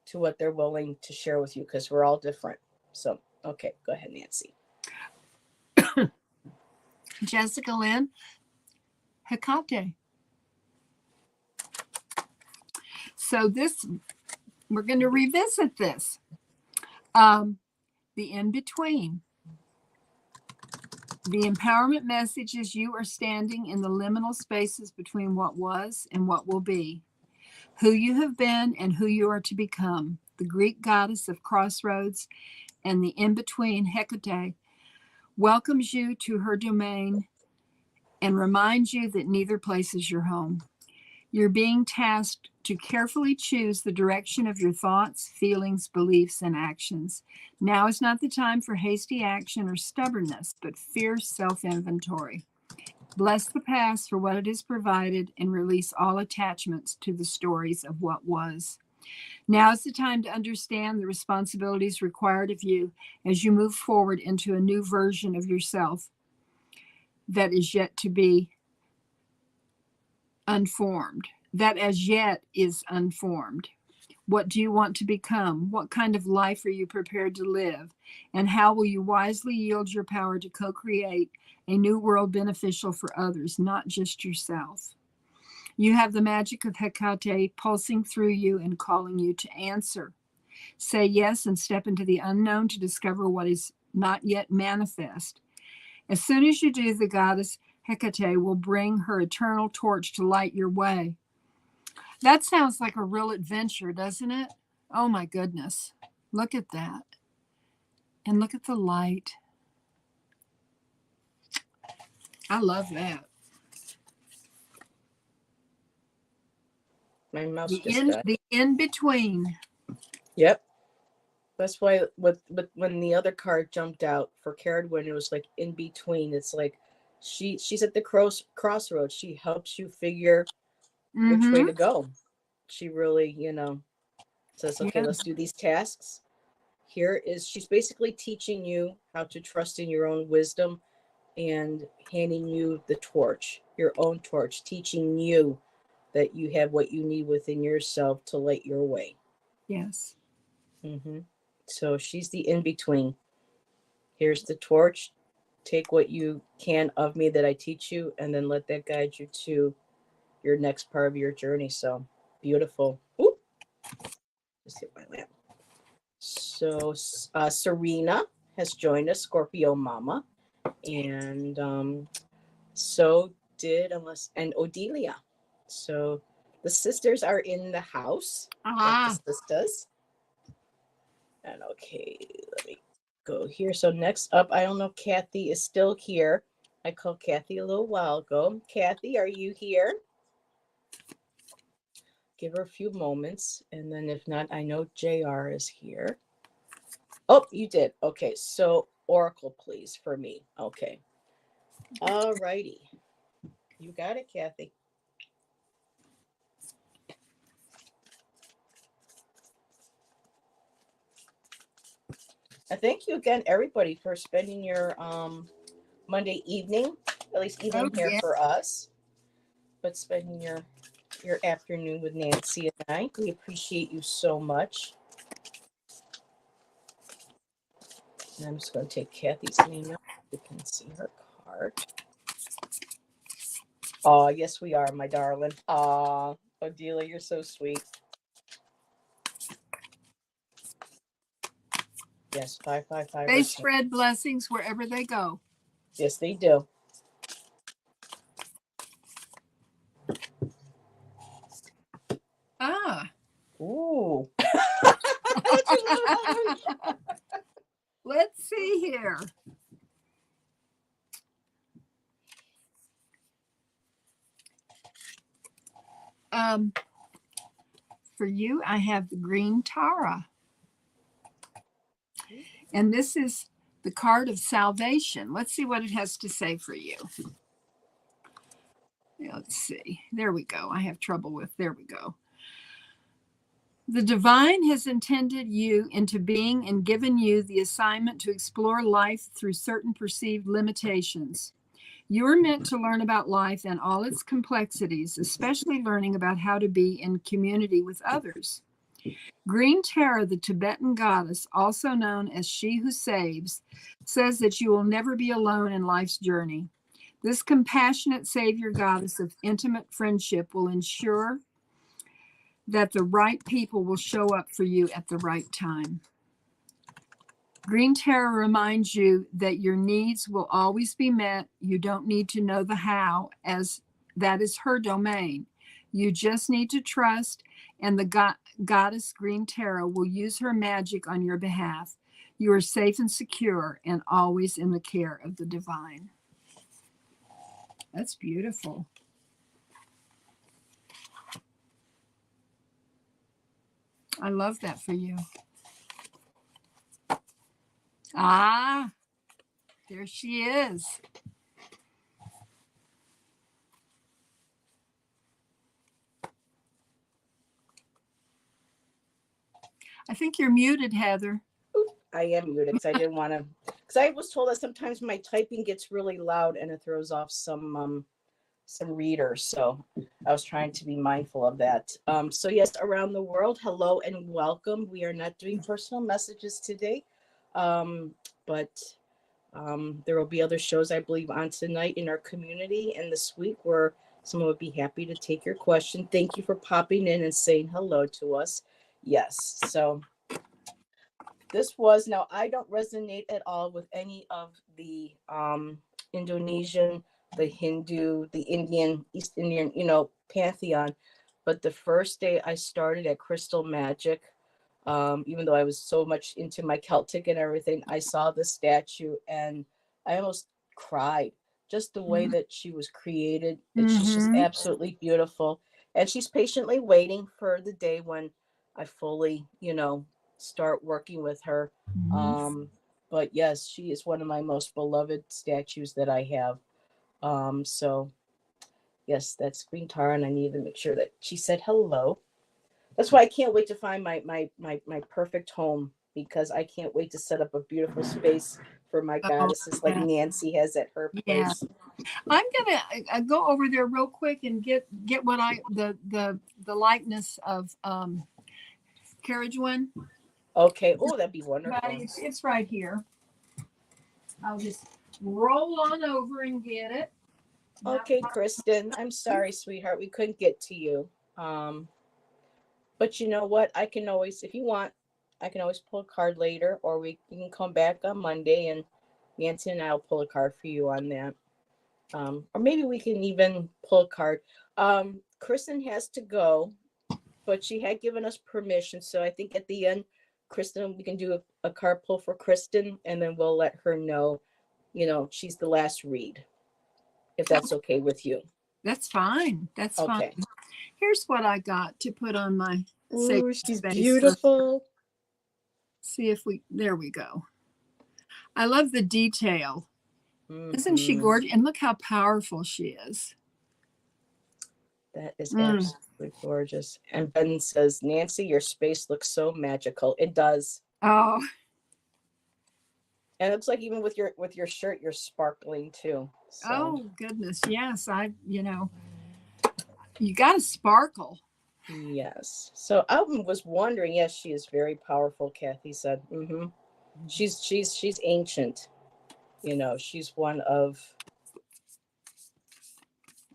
to what they're willing to share with you, because we're all different. So okay, go ahead, Nancy. Jessica Lynn, Hecate. So we're going to revisit this. The in-between. The empowerment message is you are standing in the liminal spaces between what was and what will be, who you have been and who you are to become. The Greek goddess of crossroads and the in-between, Hecate, welcomes you to her domain and reminds you that neither place is your home. You're being tasked to carefully choose the direction of your thoughts, feelings, beliefs, and actions. Now is not the time for hasty action or stubbornness, but fierce self-inventory. Bless the past for what it has provided and release all attachments to the stories of what was. Now is the time to understand the responsibilities required of you as you move forward into a new version of yourself that is yet to be unformed, that as yet is unformed. What do you want to become? What kind of life are you prepared to live? And how will you wisely yield your power to co-create a new world beneficial for others, not just yourself? You have the magic of Hecate pulsing through you and calling you to answer. Say yes and step into the unknown to discover what is not yet manifest. As soon as you do, the goddess Hecate will bring her eternal torch to light your way. That sounds like a real adventure, doesn't it? Oh my goodness. Look at that. And look at the light. I love that. My mouse The just died. in between. Yep. That's why with when the other card jumped out for Cerridwen, it was like in between. It's like she's at the crossroads. She helps you figure which way to go. She really, says, okay, Yeah. let's do these tasks. She's basically teaching you how to trust in your own wisdom and handing you the torch, your own torch, teaching you that you have what you need within yourself to light your way. Yes. Mm-hmm. So she's the in-between. Here's the torch. Take what you can of me that I teach you, and then let that guide you to your next part of your journey. So beautiful. Ooh. Just hit my lamp. So Serena has joined us, Scorpio Mama, and so did and Odelia. So the sisters are in the house. The sisters. And okay, let me go here. So next up, I don't know, Kathy is still here. I called Kathy a little while ago. Kathy, are you here? Give her a few moments. And then if not, I know JR is here. Oh, you did. Okay, so Oracle, please, for me. Okay. All righty. You got it, Kathy. And thank you again, everybody, for spending your Monday evening, at least evening here for us, but spending your afternoon with Nancy and I. We appreciate you so much. And I'm just going to take Kathy's name out. You can see her card. Oh, yes, we are, my darling. Oh, Odelia, you're so sweet. Yes, 555. They spread blessings wherever they go. Yes, they do. Ooh. Let's see here. For you, I have the green Tara. And this is the card of salvation. Let's see what it has to say for you. Let's see. There we go. I have trouble with, there we go. The divine has intended you into being and given you the assignment to explore life through certain perceived limitations. You are meant to learn about life and all its complexities, especially learning about how to be in community with others. Green Tara, the Tibetan goddess, also known as She Who Saves, says that you will never be alone in life's journey. This compassionate savior goddess of intimate friendship will ensure that the right people will show up for you at the right time. Green Tara reminds you that your needs will always be met. You don't need to know the how, as that is her domain. You just need to trust, and the goddess Green Tara will use her magic on your behalf. You are safe and secure and always in the care of the divine. That's beautiful. I love that for you. There she is. I think you're muted, Heather. I am muted because I didn't want to, because I was told that sometimes my typing gets really loud and it throws off some some readers, so I was trying to be mindful of that. So yes, around the world, hello and welcome. We are not doing personal messages today, but there will be other shows, I believe, on tonight in our community and this week where someone would be happy to take your question. Thank you for popping in and saying hello to us. Yes, so this was, now I don't resonate at all with any of the Indonesian, the Hindu, the Indian, East Indian, pantheon. But the first day I started at Crystal Magic, even though I was so much into my Celtic and everything, I saw the statue and I almost cried. Just the way that she was created. And she's just absolutely beautiful. And she's patiently waiting for the day when I fully, start working with her. But yes, she is one of my most beloved statues that I have. So yes, that's Queen Tara, and I need to make sure that she said hello. That's why I can't wait to find my perfect home, because I can't wait to set up a beautiful space for my goddesses like Nancy has at her place. I'm gonna go over there real quick and get what the likeness of Cerridwen. Okay. Oh, that'd be wonderful. It's right here. I'll just roll on over and get it. Okay, Kristen. I'm sorry, sweetheart, we couldn't get to you. But you know what? I can always, if you want, I can always pull a card later, or we can come back on Monday and Nancy and I'll pull a card for you on that. Or maybe we can even pull a card. Kristen has to go, but she had given us permission. So I think at the end, Kristen, we can do a card pull for Kristen, and then we'll let her know, she's the last read, if that's okay with you. That's fine. That's okay. Fine. Here's what I got to put on my sacred space. She's beautiful. See if there we go. I love the detail. Isn't she gorgeous? And look how powerful she is. That is absolutely gorgeous. And Ben says, Nancy, your space looks so magical. It does. Oh. And it looks like even with your shirt, you're sparkling too. So. Oh goodness, yes. You got to sparkle. Yes. So I was wondering. Yes, she is very powerful. Kathy said, She's ancient. She's one of.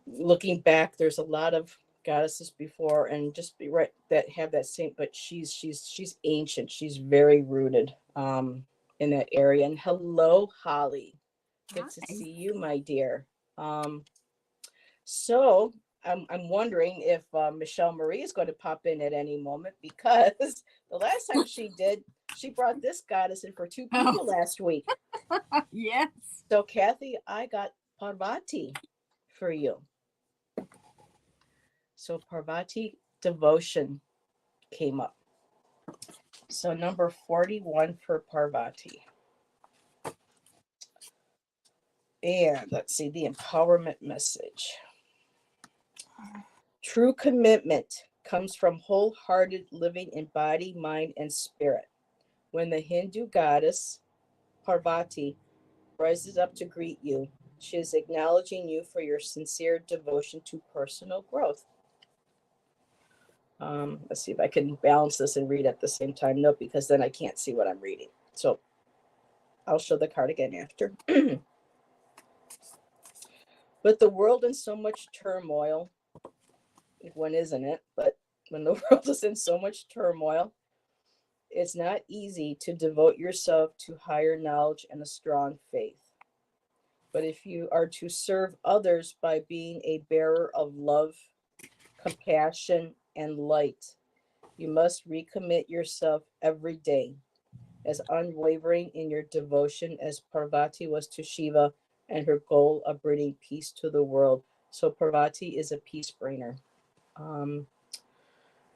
Looking back, there's a lot of goddesses before, and just be right that have that same. But she's ancient. She's very rooted. In that area. And hello, Holly. Good to see you, my dear. So I'm wondering if Michelle Marie is going to pop in at any moment, because the last time she did, she brought this goddess in for 2 people last week. Yes. So Kathy, I got Parvati for you. So Parvati devotion came up. So number 41 for Parvati. And let's see the empowerment message. True commitment comes from wholehearted living in body, mind, and spirit. When the Hindu goddess Parvati rises up to greet you, she is acknowledging you for your sincere devotion to personal growth. Let's see if I can balance this and read at the same time. No, because then I can't see what I'm reading. So I'll show the card again after. With the world in so much turmoil, when isn't it? But when the world is in so much turmoil, it's not easy to devote yourself to higher knowledge and a strong faith. But if you are to serve others by being a bearer of love, compassion, and light, you must recommit yourself every day, as unwavering in your devotion as Parvati was to Shiva and her goal of bringing peace to the world. So Parvati is a peace bringer.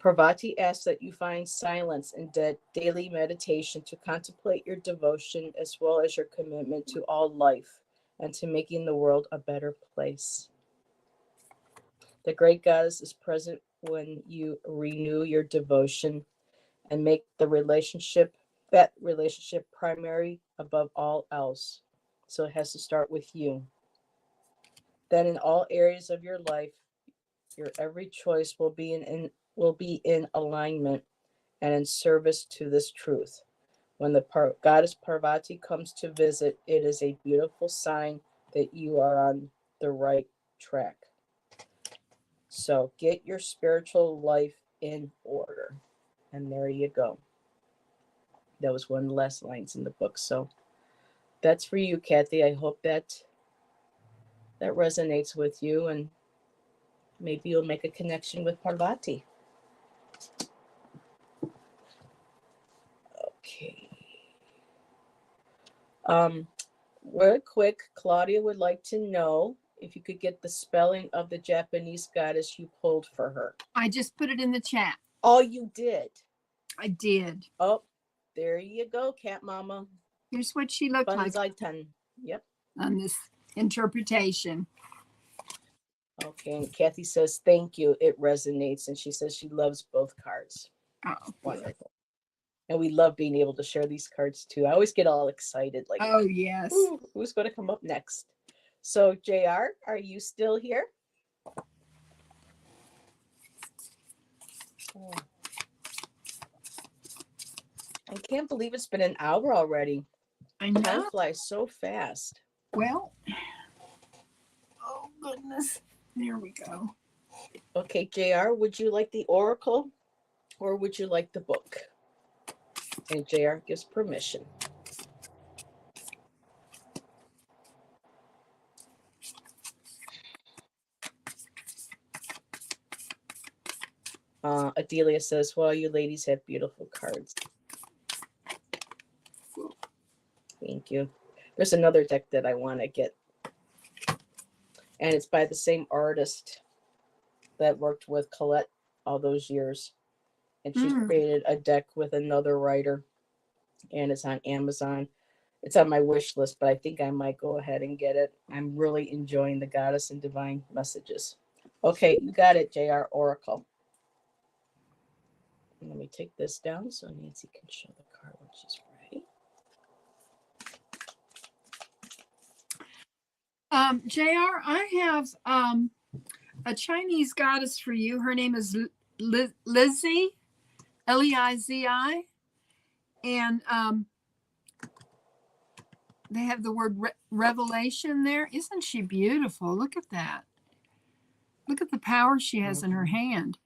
Parvati asks that you find silence in daily meditation to contemplate your devotion, as well as your commitment to all life and to making the world a better place. The great goddess is present when you renew your devotion and make that relationship primary above all else. So it has to start with you. Then in all areas of your life, your every choice will be in alignment and in service to this truth. When the goddess Parvati comes to visit, it is a beautiful sign that you are on the right track. So get your spiritual life in order. And there you go. That was one of the last lines in the book. So that's for you, Kathy. I hope that resonates with you, and maybe you'll make a connection with Parvati. Okay. Real quick, Claudia would like to know if you could get the spelling of the Japanese goddess you pulled for her. I just put it in the chat. Oh, you did? I did. Oh, there you go, Cat Mama. Here's what she looked like Yep. on this interpretation. Okay, and Kathy says, thank you. It resonates. And she says she loves both cards. Oh, wonderful. And we love being able to share these cards too. I always get all excited. Like, oh, yes. Who's going to come up next? So, JR, are you still here? Oh. I can't believe it's been an hour already. I know. Time flies so fast. Well, oh, goodness. There we go. Okay, JR, would you like the oracle or would you like the book? And JR gives permission. Adelia says, well, you ladies have beautiful cards. Thank you. There's another deck that I want to get. And it's by the same artist that worked with Colette all those years. And she created a deck with another writer. And it's on Amazon. It's on my wish list, but I think I might go ahead and get it. I'm really enjoying the Goddess and Divine Messages. Okay, you got it, JR Oracle. Let me take this down so Nancy can show the card when she's ready. JR, I have a Chinese goddess for you. Her name is Lizzie, L-E-I-Z-I. And they have the word revelation there. Isn't she beautiful? Look at that. Look at the power she has in her hand.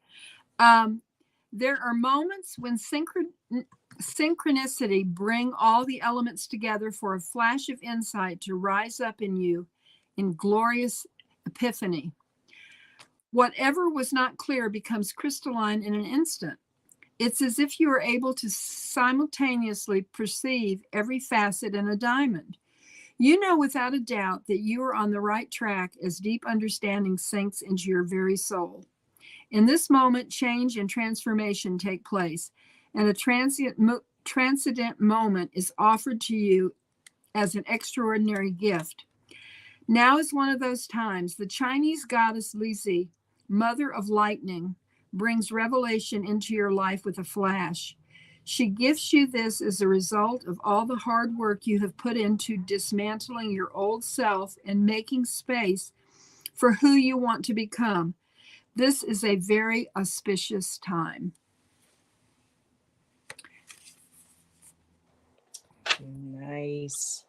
There are moments when synchronicity bring all the elements together for a flash of insight to rise up in you in glorious epiphany. Whatever was not clear becomes crystalline in an instant. It's as if you are able to simultaneously perceive every facet in a diamond. You know without a doubt that you are on the right track as deep understanding sinks into your very soul. In this moment, change and transformation take place, and a transcendent moment is offered to you as an extraordinary gift. Now is one of those times. The Chinese goddess Lizzie, mother of lightning, brings revelation into your life with a flash. She gifts you this as a result of all the hard work you have put into dismantling your old self and making space for who you want to become. This is a very auspicious time. Nice.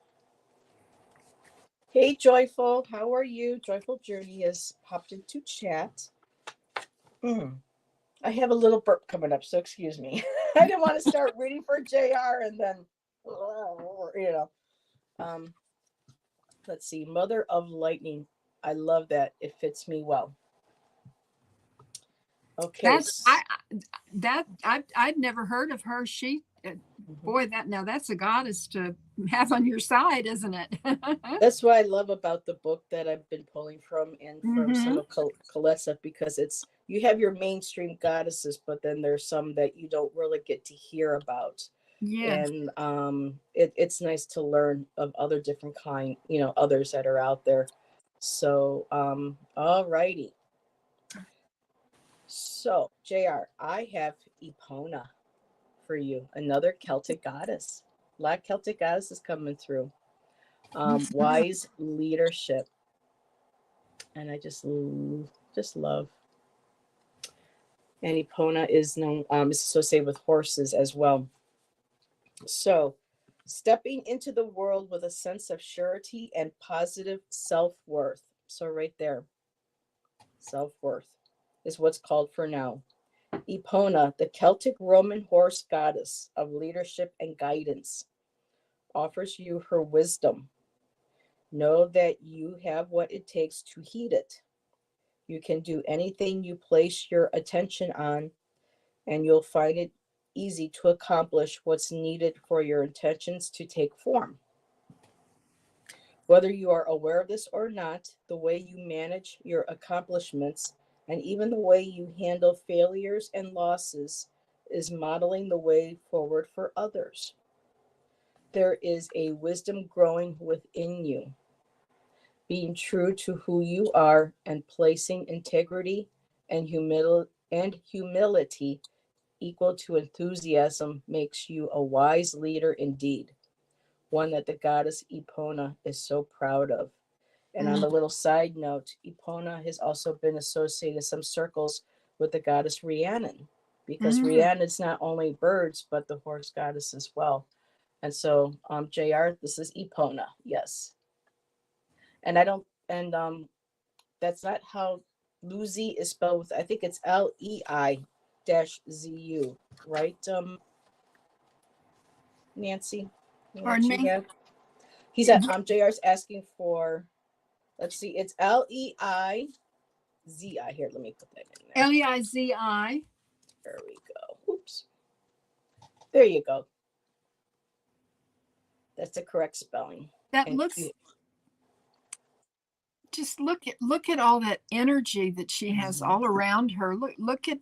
Hey, Joyful, how are you? Joyful Journey has popped into chat. I have a little burp coming up, so excuse me. I didn't want to start reading for JR and then, let's see. Mother of Lightning. I love that. It fits me well. Okay. I'd never heard of her. She, boy, that's a goddess to have on your side, isn't it? That's what I love about the book that I've been pulling from and from some of Colette's stuff, because you have your mainstream goddesses, but then there's some that you don't really get to hear about. Yeah. And it's nice to learn of other different others that are out there. So, all righty. So, JR, I have Epona for you, another Celtic goddess. A lot of Celtic goddesses coming through. Wise leadership. and I just love. And Epona is known is associated with horses as well. So, stepping into the world with a sense of surety and positive self-worth. So right there, self-worth is what's called for now. Epona, the Celtic Roman horse goddess of leadership and guidance, offers you her wisdom. Know that you have what it takes to heed it. You can do anything you place your attention on, and you'll find it easy to accomplish what's needed for your intentions to take form. Whether you are aware of this or not, the way you manage your accomplishments and even the way you handle failures and losses is modeling the way forward for others. There is a wisdom growing within you. Being true to who you are and placing integrity and humility equal to enthusiasm makes you a wise leader indeed, one that the goddess Epona is so proud of. And on a little side note, Epona has also been associated in some circles with the goddess Rhiannon, because Rhiannon is not only birds, but the horse goddess as well. And so, JR, this is Epona, yes. And I don't, and that's not how Luzi is spelled with, I think it's Lei-ZU, right, Nancy? Pardon me? He's at, JR's asking for, let's see, it's Leizi. Here, let me put that in there. Leizi. There we go. Oops. There you go. That's the correct spelling. That And looks, just look at all that energy that she has all around her. Look at,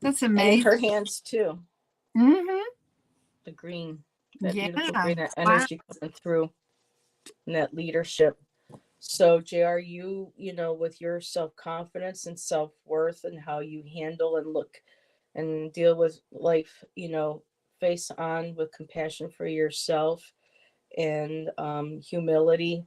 that's amazing. and her hands too. The green, that beautiful green, that energy coming through, and that leadership. So JR, you know, with your self-confidence and self-worth and how you handle and look and deal with life, you know, face on with compassion for yourself and humility.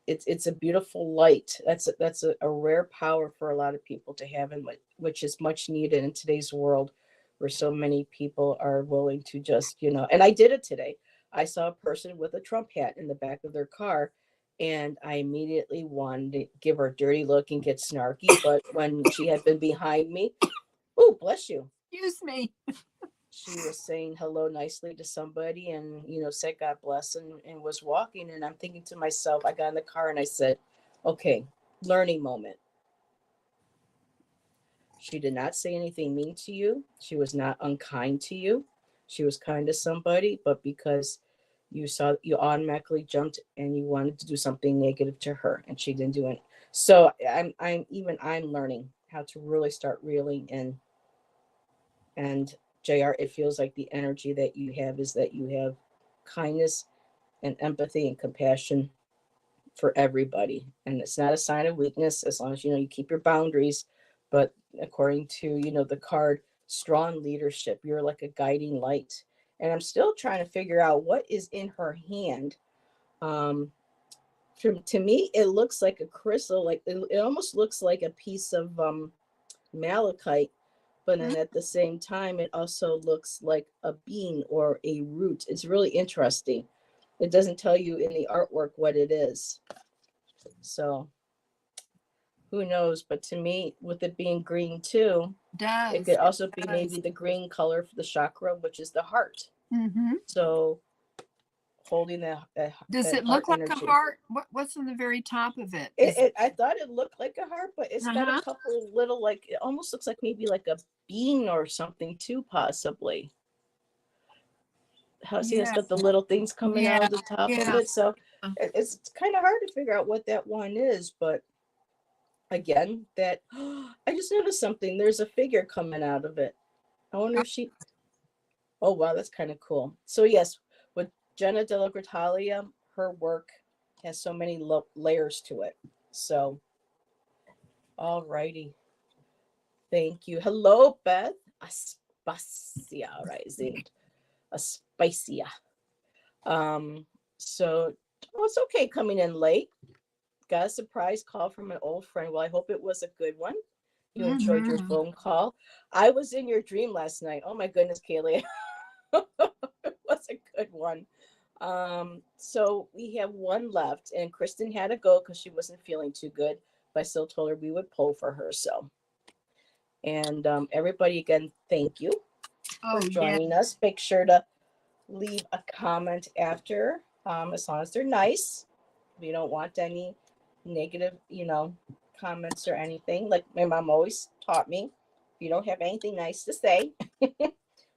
It's a beautiful light. That's a rare power for a lot of people to have, and which is much needed in today's world, where so many people are willing to just, you know. And I did it today. I saw a person with a Trump hat in the back of their car, and I immediately wanted to give her a dirty look and get snarky. But when she had been behind me, oh, bless you. Excuse me. She was saying hello nicely to somebody and, you know, said God bless and was walking. And I'm thinking to myself, I got in the car and I said, okay, learning moment. She did not say anything mean to you. She was not unkind to you. She was kind to somebody, but because you automatically jumped and you wanted to do something negative to her, and she didn't do it. So I'm learning how to really start reeling in. And JR, it feels like the energy that you have is that you have kindness and empathy and compassion for everybody. And it's not a sign of weakness, as long as, you know, you keep your boundaries. But according to, you know, the card, strong leadership, you're like a guiding light. And I'm still trying to figure out what is in her hand. To me, it looks like a crystal, like it almost looks like a piece of malachite, but then at the same time, it also looks like a bean or a root. It's really interesting. It doesn't tell you in the artwork what it is. So who knows? But to me, with it being green too, it could also be maybe the green color for the chakra, which is the heart. So holding that does it look like energy. A heart? What's on the very top of it? I thought it looked like a heart, but it's got a couple of little, like, it almost looks like maybe like a bean or something too, possibly. See, it's got the little things coming out of the top of it. So it's kind of hard to figure out what that one is. But again, that I just noticed something. There's a figure coming out of it. I wonder if she. Oh, wow, that's kind of cool. So yes, with Jenna Della Gratalia, her work has so many layers to it. So, all righty. Thank you. Hello, Beth. Aspasia rising. Aspasia. So Oh, it's okay coming in late. Got a surprise call from an old friend. Well, I hope it was a good one. You enjoyed your Mm-hmm. phone call. I was in your dream last night. Oh my goodness, Kaylee. It was a good one. So we have one left, and Kristen had to go because she wasn't feeling too good. But I still told her we would pull for her. So, and everybody again, thank you for Oh, yeah. joining us. Make sure to leave a comment after, as long as they're nice. We don't want any negative, comments or anything. Like my mom always taught me, you don't have anything nice to say,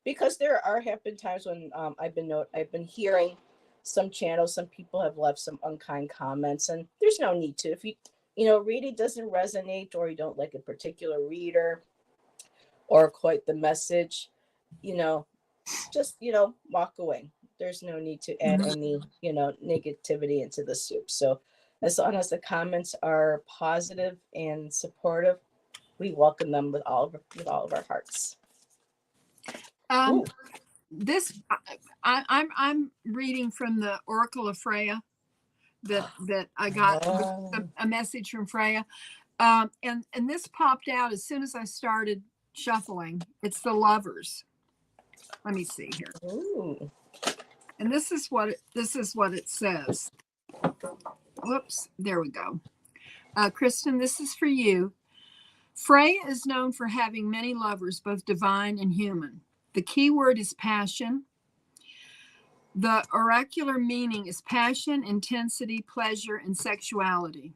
because there have been times when I've been hearing some channels, some people have left some unkind comments, and there's no need to. If reading doesn't resonate, or you don't like a particular reader or quite the message, you know, just walk away. There's no need to add any negativity into the soup. So as long as the comments are positive and supportive, we welcome them with all of our hearts. Um, Ooh. this I'm reading from the Oracle of Freya that I got Oh. a message from Freya. And this popped out as soon as I started shuffling. It's the Lovers. Let me see here. Ooh. And this is what it says. Whoops, there we go. Kristen, this is for you. Freya is known for having many lovers, both divine and human. The key word is passion. The oracular meaning is passion, intensity, pleasure, and sexuality.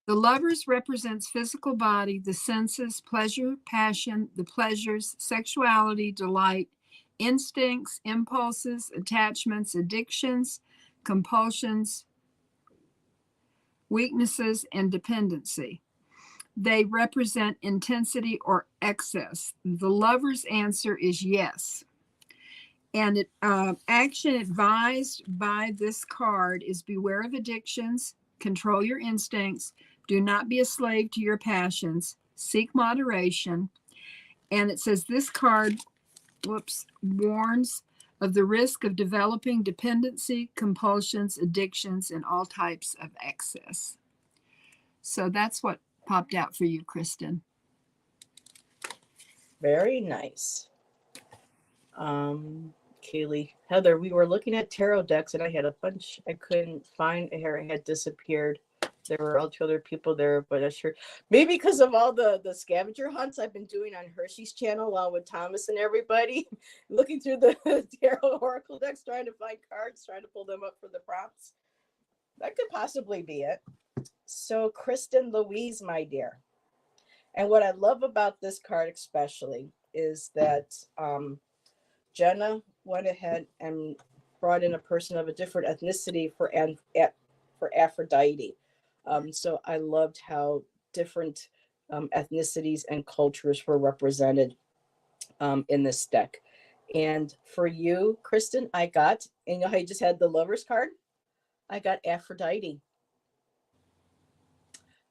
The lovers represents physical body, the senses, pleasure, passion, the pleasures, sexuality, delight, instincts, impulses, attachments, addictions, compulsions, weaknesses, and dependency. They represent intensity or excess. The lover's answer is yes. And action advised by this card is beware of addictions, control your instincts, do not be a slave to your passions, seek moderation. And it says this card, warns of the risk of developing dependency, compulsions, addictions, and all types of excess. So that's what popped out for you, Kristen. Very nice. Kaylee, Heather, we were looking at tarot decks, and I had a bunch I couldn't find. It had disappeared. There were all two other people there, but I'm sure maybe because of all the scavenger hunts I've been doing on Hershey's channel along with Thomas and everybody, looking through the tarot oracle decks, trying to find cards, trying to pull them up for the prompts. That could possibly be it. So, Kristen Louise, my dear. And what I love about this card especially is that Jenna went ahead and brought in a person of a different ethnicity for Aphrodite. So I loved how different ethnicities and cultures were represented in this deck. And for you, Kristen, I got, and you know how you just had the Lovers card? I got Aphrodite.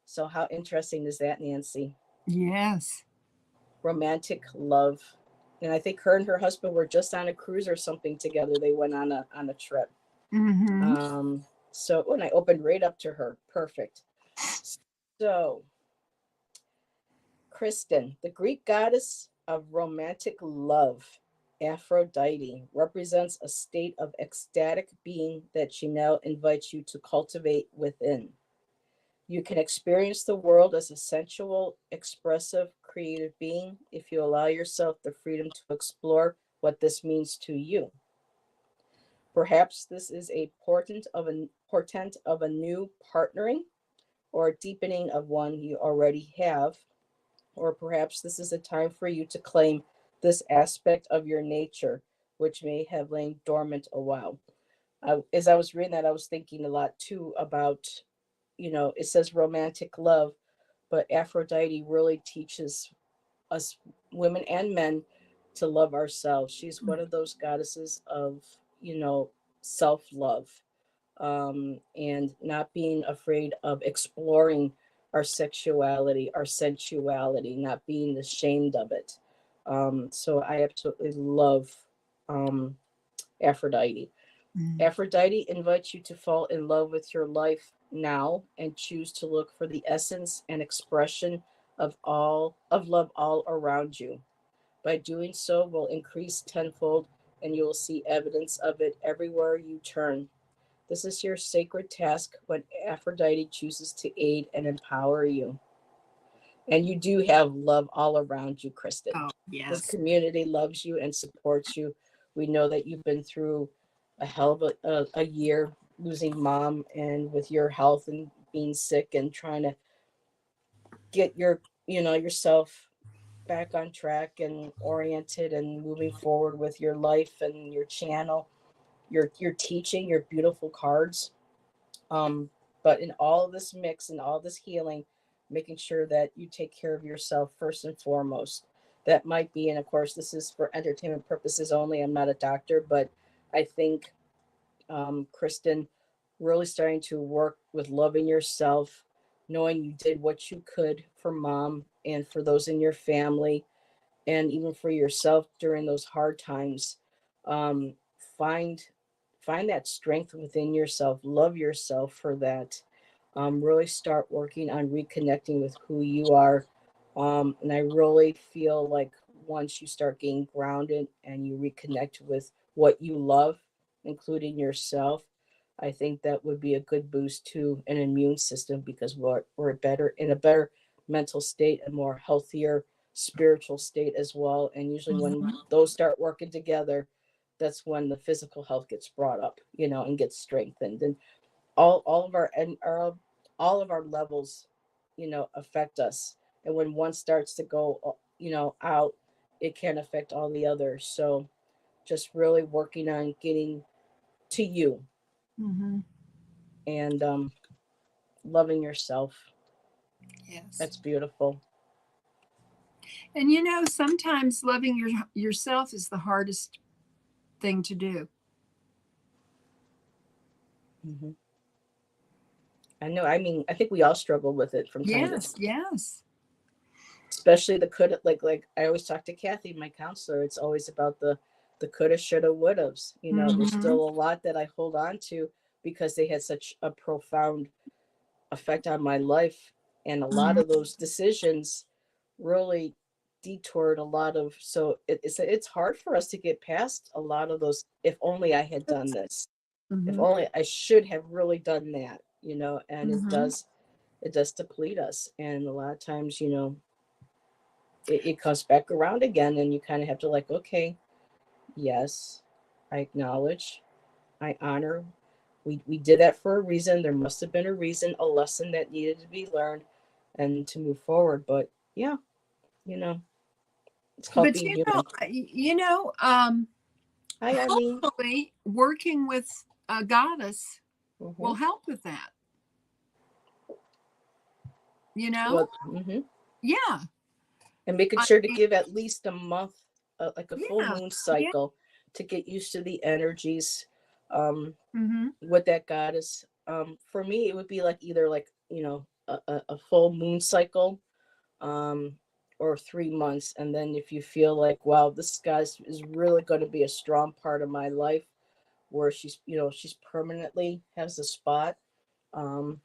So how interesting is that, Nancy? Yes. Romantic love. And I think her and her husband were just on a cruise or something together. They went on a trip. Mm-hmm. So when I opened right up to her, perfect. So, Kristen, the Greek goddess of romantic love, Aphrodite, represents a state of ecstatic being that she now invites you to cultivate within. You can experience the world as a sensual, expressive, creative being if you allow yourself the freedom to explore what this means to you. Perhaps this is a portent of a new partnering or deepening of one you already have, or perhaps this is a time for you to claim this aspect of your nature, which may have lain dormant a while. As I was reading that, I was thinking a lot too about, it says romantic love, but Aphrodite really teaches us women and men to love ourselves. She's one of those goddesses of, self-love, and not being afraid of exploring our sexuality, our sensuality, not being ashamed of it. So I absolutely love Aphrodite. Aphrodite invites you to fall in love with your life now and choose to look for the essence and expression of love all around you. By doing so will increase tenfold and you will see evidence of it everywhere you turn. This is your sacred task when Aphrodite chooses to aid and empower you. And you do have love all around you, Kristen. Oh, The yes. community loves you and supports you. We know that you've been through a hell of a year losing mom and with your health and being sick and trying to get yourself back on track and oriented and moving forward with your life and your channel, your teaching, your beautiful cards. But in all of this mix and all this healing, making sure that you take care of yourself first and foremost. That might be, and of course, this is for entertainment purposes only. I'm not a doctor, but I think, Kristen, really starting to work with loving yourself, knowing you did what you could for mom and for those in your family, and even for yourself during those hard times. um, find find that strength within yourself, love yourself for that. Really start working on reconnecting with who you are. And I really feel like once you start getting grounded and you reconnect with what you love, including yourself, I think that would be a good boost to an immune system because we're better in a better mental state, a more healthier spiritual state as well. And usually when Mhm. those start working together, that's when the physical health gets brought up, and gets strengthened. And all of all of our levels, affect us. And when one starts to go, out, it can affect all the others. So just really working on getting to you Mhm. and loving yourself. Yes. That's beautiful. And sometimes loving yourself is the hardest thing to do. Hmm. I know. I mean, I think we all struggle with it from time to time, Yes, yes. especially the could, like I always talk to Kathy, my counselor. It's always about the coulda, shoulda, wouldas. There's Mhm. still a lot that I hold on to because they had such a profound effect on my life, and a lot of Mhm. those decisions really detoured a lot of. So it's hard for us to get past a lot of those. If only I had done this. If Mhm. only I should have really done that. And it Mhm. does it does deplete us, and a lot of times, it comes back around again, and you kind of have to, like, okay, yes, I acknowledge, I honor, we did that for a reason. There must have been a reason, a lesson that needed to be learned, and to move forward. But yeah, you know it's called But being human. Hi, Eileen. hopefully working with a goddess will Hmm. help with that. You know? Well, Yeah. and making I sure to mean, give at least a month, like a full yeah. moon Yeah. cycle, to get used to the energies, um, Mhm. with that goddess. For me, it would be like either, like, a full moon cycle, um, or 3 months. And then if you feel like, wow, this goddess is really going to be a strong part of my life, where she's permanently has a spot, um,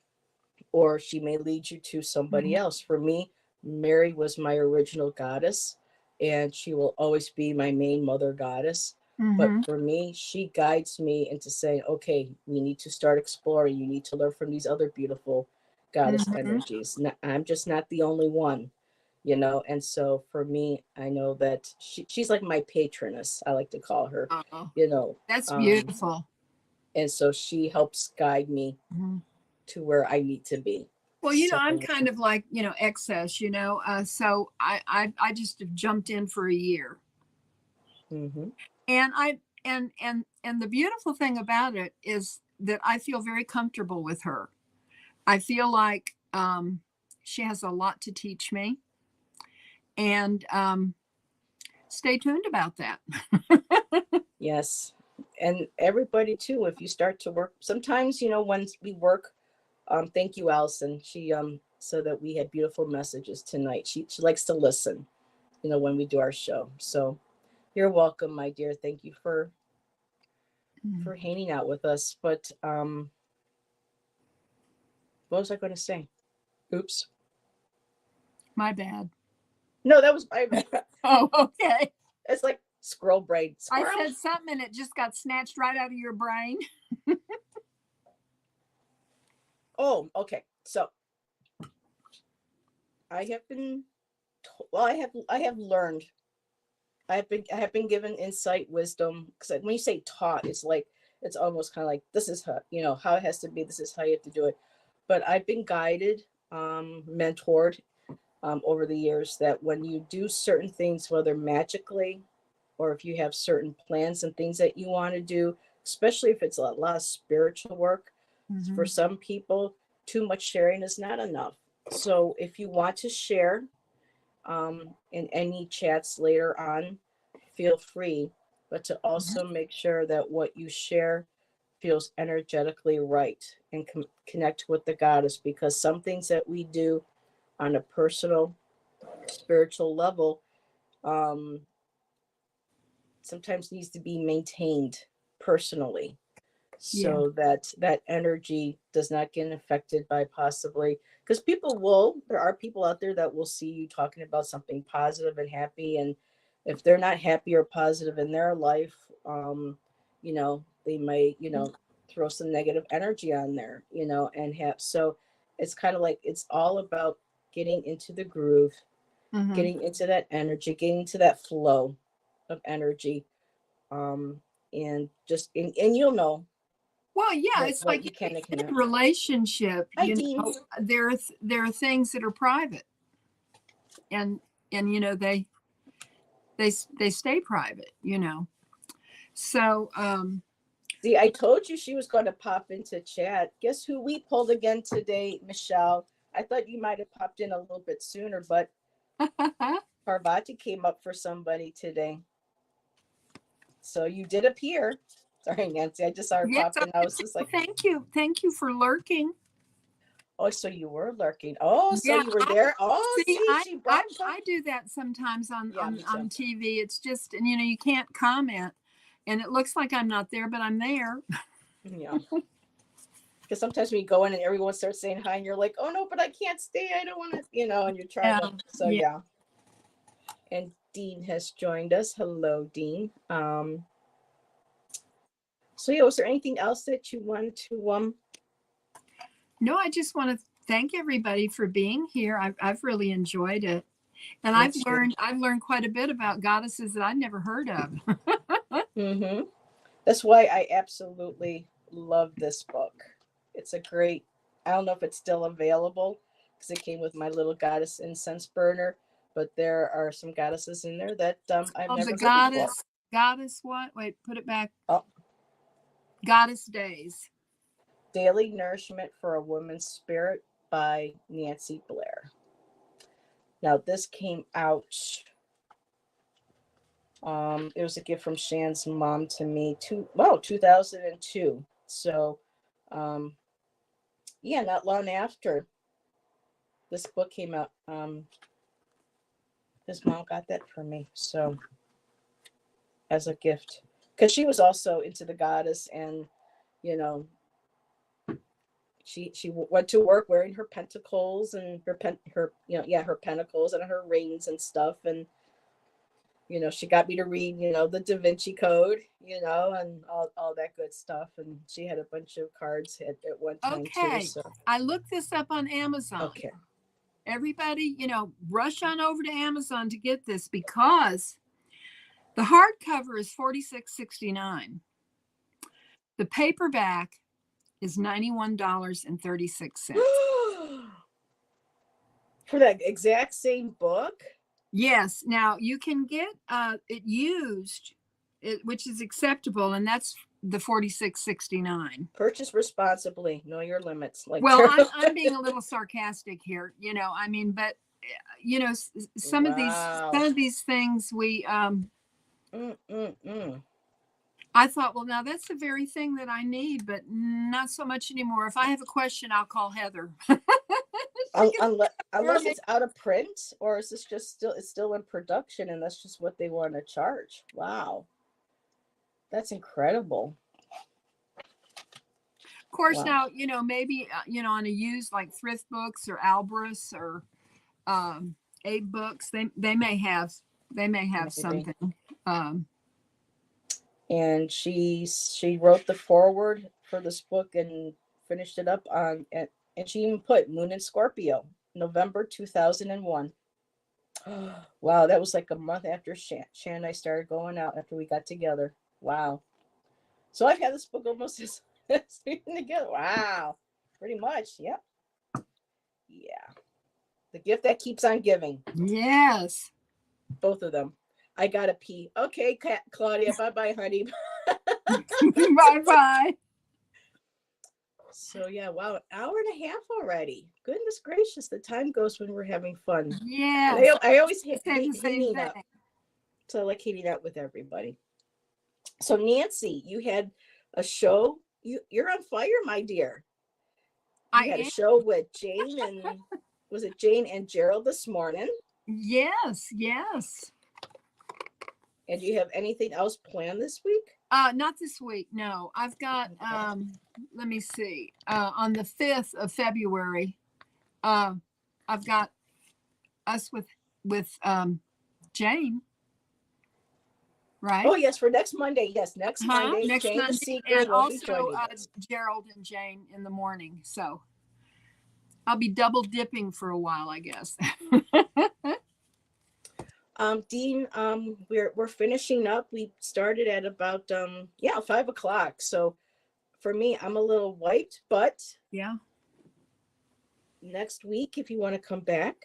or she may lead you to somebody Mhm. else. For me, Mary was my original goddess, and she will always be my main mother goddess. But Mhm. for me, she guides me into saying, okay, we need to start exploring. You need to learn from these other beautiful goddess Mhm. energies. I'm just not the only one. And so for me, I know that she's like my patroness, I like to call her, Oh, you know. that's Um, beautiful. and so she helps guide me Mhm. to where I need to be. Well, So, I'm kind of like, excess, so I just have jumped in for a year. hmm. And the beautiful thing about it is that I feel very comfortable with her. I feel like she has a lot to teach me, and stay tuned about that. Yes. And everybody too, if you start to work, sometimes, once we work, thank you, Allison. She, so that we had beautiful messages tonight. She likes to listen, when we do our show. So you're welcome, my dear. Thank you for for hanging out with us. But what was I going to say? Oops. My bad. No, that was my bad. Oh, okay. It's like squirrel brain. Squirrel. I said something and it just got snatched right out of your brain. Oh, okay. So I have been, well, I have learned. I have been given insight, wisdom. Because when you say taught, it's like it's almost kind of like this is how how it has to be. This is how you have to do it. But I've been guided, mentored over the years that when you do certain things, whether magically or if you have certain plans and things that you want to do, especially if it's a lot of spiritual work, for some people, too much sharing is not enough. So if you want to share in any chats later on, feel free, but to also make sure that what you share feels energetically right and connect with the goddess, because some things that we do on a personal spiritual level sometimes needs to be maintained personally, so that energy does not get affected by possibly, because there are people out there that will see you talking about something positive and happy, and if they're not happy or positive in their life, they might throw some negative energy on there, and have, so it's kind of like it's all about getting into the groove, getting into that energy, getting into that flow of energy, and just and you'll know. Well, yeah, it's what like you can in connect. a relationship, Hi, Dean. there are things that are private, and they stay private, So See, I told you she was going to pop into chat. Guess who we pulled again today, Michelle? I thought you might have popped in a little bit sooner, but Parvati came up for somebody today. So you did appear. Sorry, Nancy. I just saw her pop in. I was just like, thank you for lurking. oh, so you were lurking. Oh, so Yeah, you were there. Oh, see, she brought I do that sometimes on TV. It's just, and you can't comment, and it looks like I'm not there, but I'm there. Yeah. Because sometimes when you go in and everyone starts saying hi, and you're like, oh no, but I can't stay. I don't want to, and you're trying to. So yeah. And Dean has joined us. Hello, Dean. So yeah, was there anything else that you wanted to No, I just want to thank everybody for being here. I've really enjoyed it, and I've learned quite a bit about goddesses that I'd never heard of. That's why I absolutely love this book. It's a great. I don't know if it's still available because it came with my little goddess incense burner, but there are some goddesses in there that I've never heard before. Goddess what? Wait, put it back. Oh. Goddess Days. Daily Nourishment for a Woman's Spirit by Nancy Blair. Now this came out. It was a gift from Shan's mom to me. 2002. So, yeah, not long after this book came out, his mom got that for me. So, as a gift, because she was also into the goddess, and she went to work wearing her pentacles and her pentacles and her rings and stuff, and she got me to read, the Da Vinci Code, and all that good stuff. And she had a bunch of cards at one time too. So I looked this up on Amazon. Okay. Everybody, rush on over to Amazon to get this, because the hardcover is $46.69. The paperback is $91.36. For that exact same book? Yes. Now you can get it used, which is acceptable, and that's the $46.69. Purchase responsibly. Know your limits. Well, I'm being a little sarcastic here, but some of these things we I thought, well, now that's the very thing that I need, but not so much anymore. If I have a question, I'll call Heather. Unless it's out of print, or is this just it's still in production, and that's just what they want to charge. Wow, that's incredible. course, Wow. now, maybe, on a used like Thrift Books or Albrus or Abe Books, they may have Maybe. something. Um, And she wrote the foreword for this book and finished it up and she even put Moon in Scorpio, November 2001. Wow, that was like a month after Shan and I started going out after we got together. Wow. So I've had this book almost as together. Wow. Pretty much. Yep. Yeah. The gift that keeps on giving. yes. Both of them. I gotta pee. Okay, Claudia. Bye-bye, honey. Bye bye. So yeah, wow, an hour and a half already. Goodness gracious, the time goes when we're having fun. And Yes. I always I hate say the same hanging thing. out. So I like hanging out with everybody. So Nancy, you had a show. You're on fire, my dear. You had a I am. show with Jane and was it Jane and Gerald this morning? Yes. Yes. And do you have anything else planned this week? Not this week. No, I've got, Okay. let me see, on the 5th of February, I've got us with Jane, right? Oh yes, for next Monday. Yes, next Monday, Next Jane the Monday, Seeker and will be also joining us. Gerald and Jane in the morning. So I'll be double dipping for a while, I guess. Dean, we're finishing up. We started at about 5 o'clock. So for me, I'm a little wiped, but Yeah. next week, if you want to come back,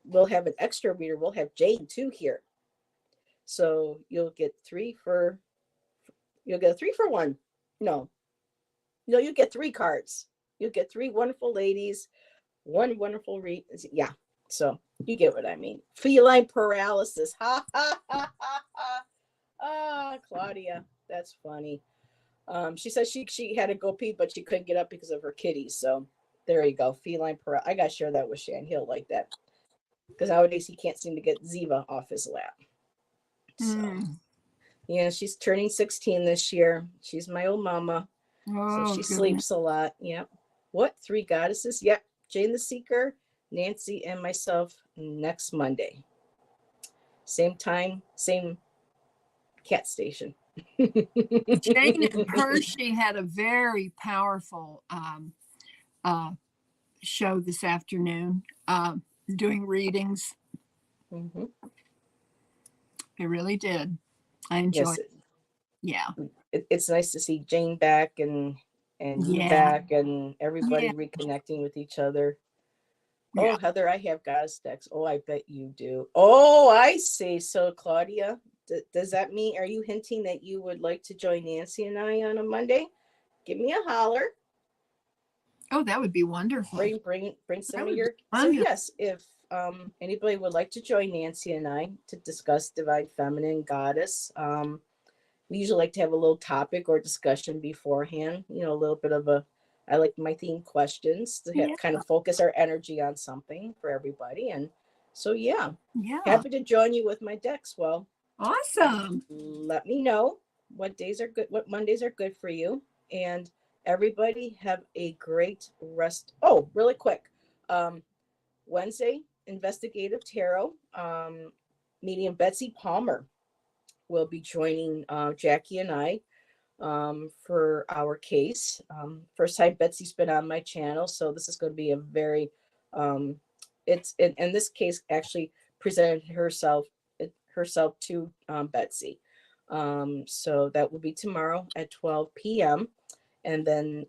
we'll have an extra reader. We'll have Jane too here. So you'll get a 3 for 1. No, you get 3 cards. You'll get 3 wonderful ladies, one wonderful read. Yeah. So you get what I mean. Feline paralysis. Ha ha ha ha ha. Ah, Claudia, that's funny. She says she had to go pee, but she couldn't get up because of her kitties. So there you go. Feline paralysis. I gotta share that with Shan. He'll like that because nowadays he can't seem to get Ziva off his lap. So yeah, she's turning 16 this year. She's my old mama. So Oh, she goodness. sleeps a lot. Yep. What? 3 goddesses? Yep. Jane the Seeker, Nancy, and myself next Monday. Same time, same cat station. Jane and Hershey had a very powerful show this afternoon, doing readings. Mm-hmm. It really did. I enjoyed Yes, it. Yeah. it's nice to see Jane back and you Yeah. back and everybody Yeah. reconnecting with each other. Yeah. Oh, Heather, I have goddess decks. Oh, I bet you do. Oh, I see. So, Claudia, does that mean, are you hinting that you would like to join Nancy and I on a Monday? Give me a holler. Oh, that would be wonderful. Bring That some of would be your. So wonderful. yes, if anybody would like to join Nancy and I to discuss divine feminine goddess, we usually like to have a little topic or discussion beforehand. A little bit of I like my theme questions to Yeah. kind of focus our energy on something for everybody. And so, yeah, Yeah. happy to join you with my decks. Well, Awesome. let me know what days are good, what Mondays are good for you. And everybody have a great rest. Oh, really quick. Wednesday, investigative tarot. Medium Betsy Palmer will be joining Jackie and I for our case. First time Betsy's been on my channel, so this is going to be a very, it's in this case actually presented herself to Betsy. So that will be tomorrow at 12 p.m. And then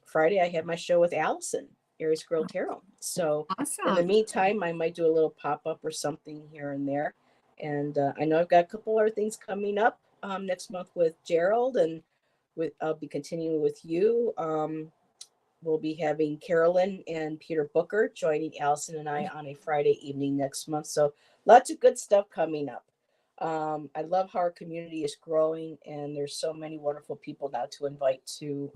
Friday I have my show with Allison, Aries Girl Tarot. So in the Awesome. meantime, I might do a little pop-up or something here and there. And I know I've got a couple other things coming up next month with Gerald, and I'll be continuing with you. We'll be having Carolyn and Peter Booker joining Allison and I on a Friday evening next month. So lots of good stuff coming up. I love how our community is growing, and there's so many wonderful people now to invite to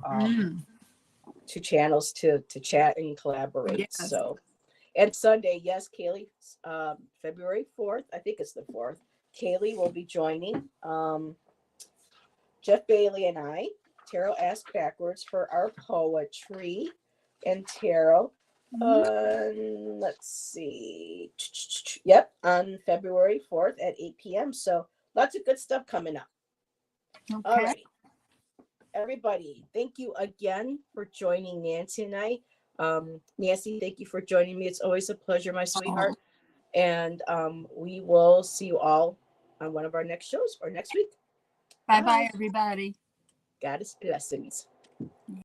channels to chat and collaborate. Yes. So, and Sunday, yes, Kaylee, February 4th, I think it's the 4th. Kaylee will be joining Jeff Bailey and I Tarot Ask Backwards for our poetry and tarot. Let's see. Yep, on February 4th at 8 p.m. So lots of good stuff coming up. Okay. All right. Everybody, thank you again for joining Nancy and I. Nancy, thank you for joining me. It's always a pleasure, my sweetheart. And we will see you all on one of our next shows or next week. Bye-bye, everybody. Goddess blessings.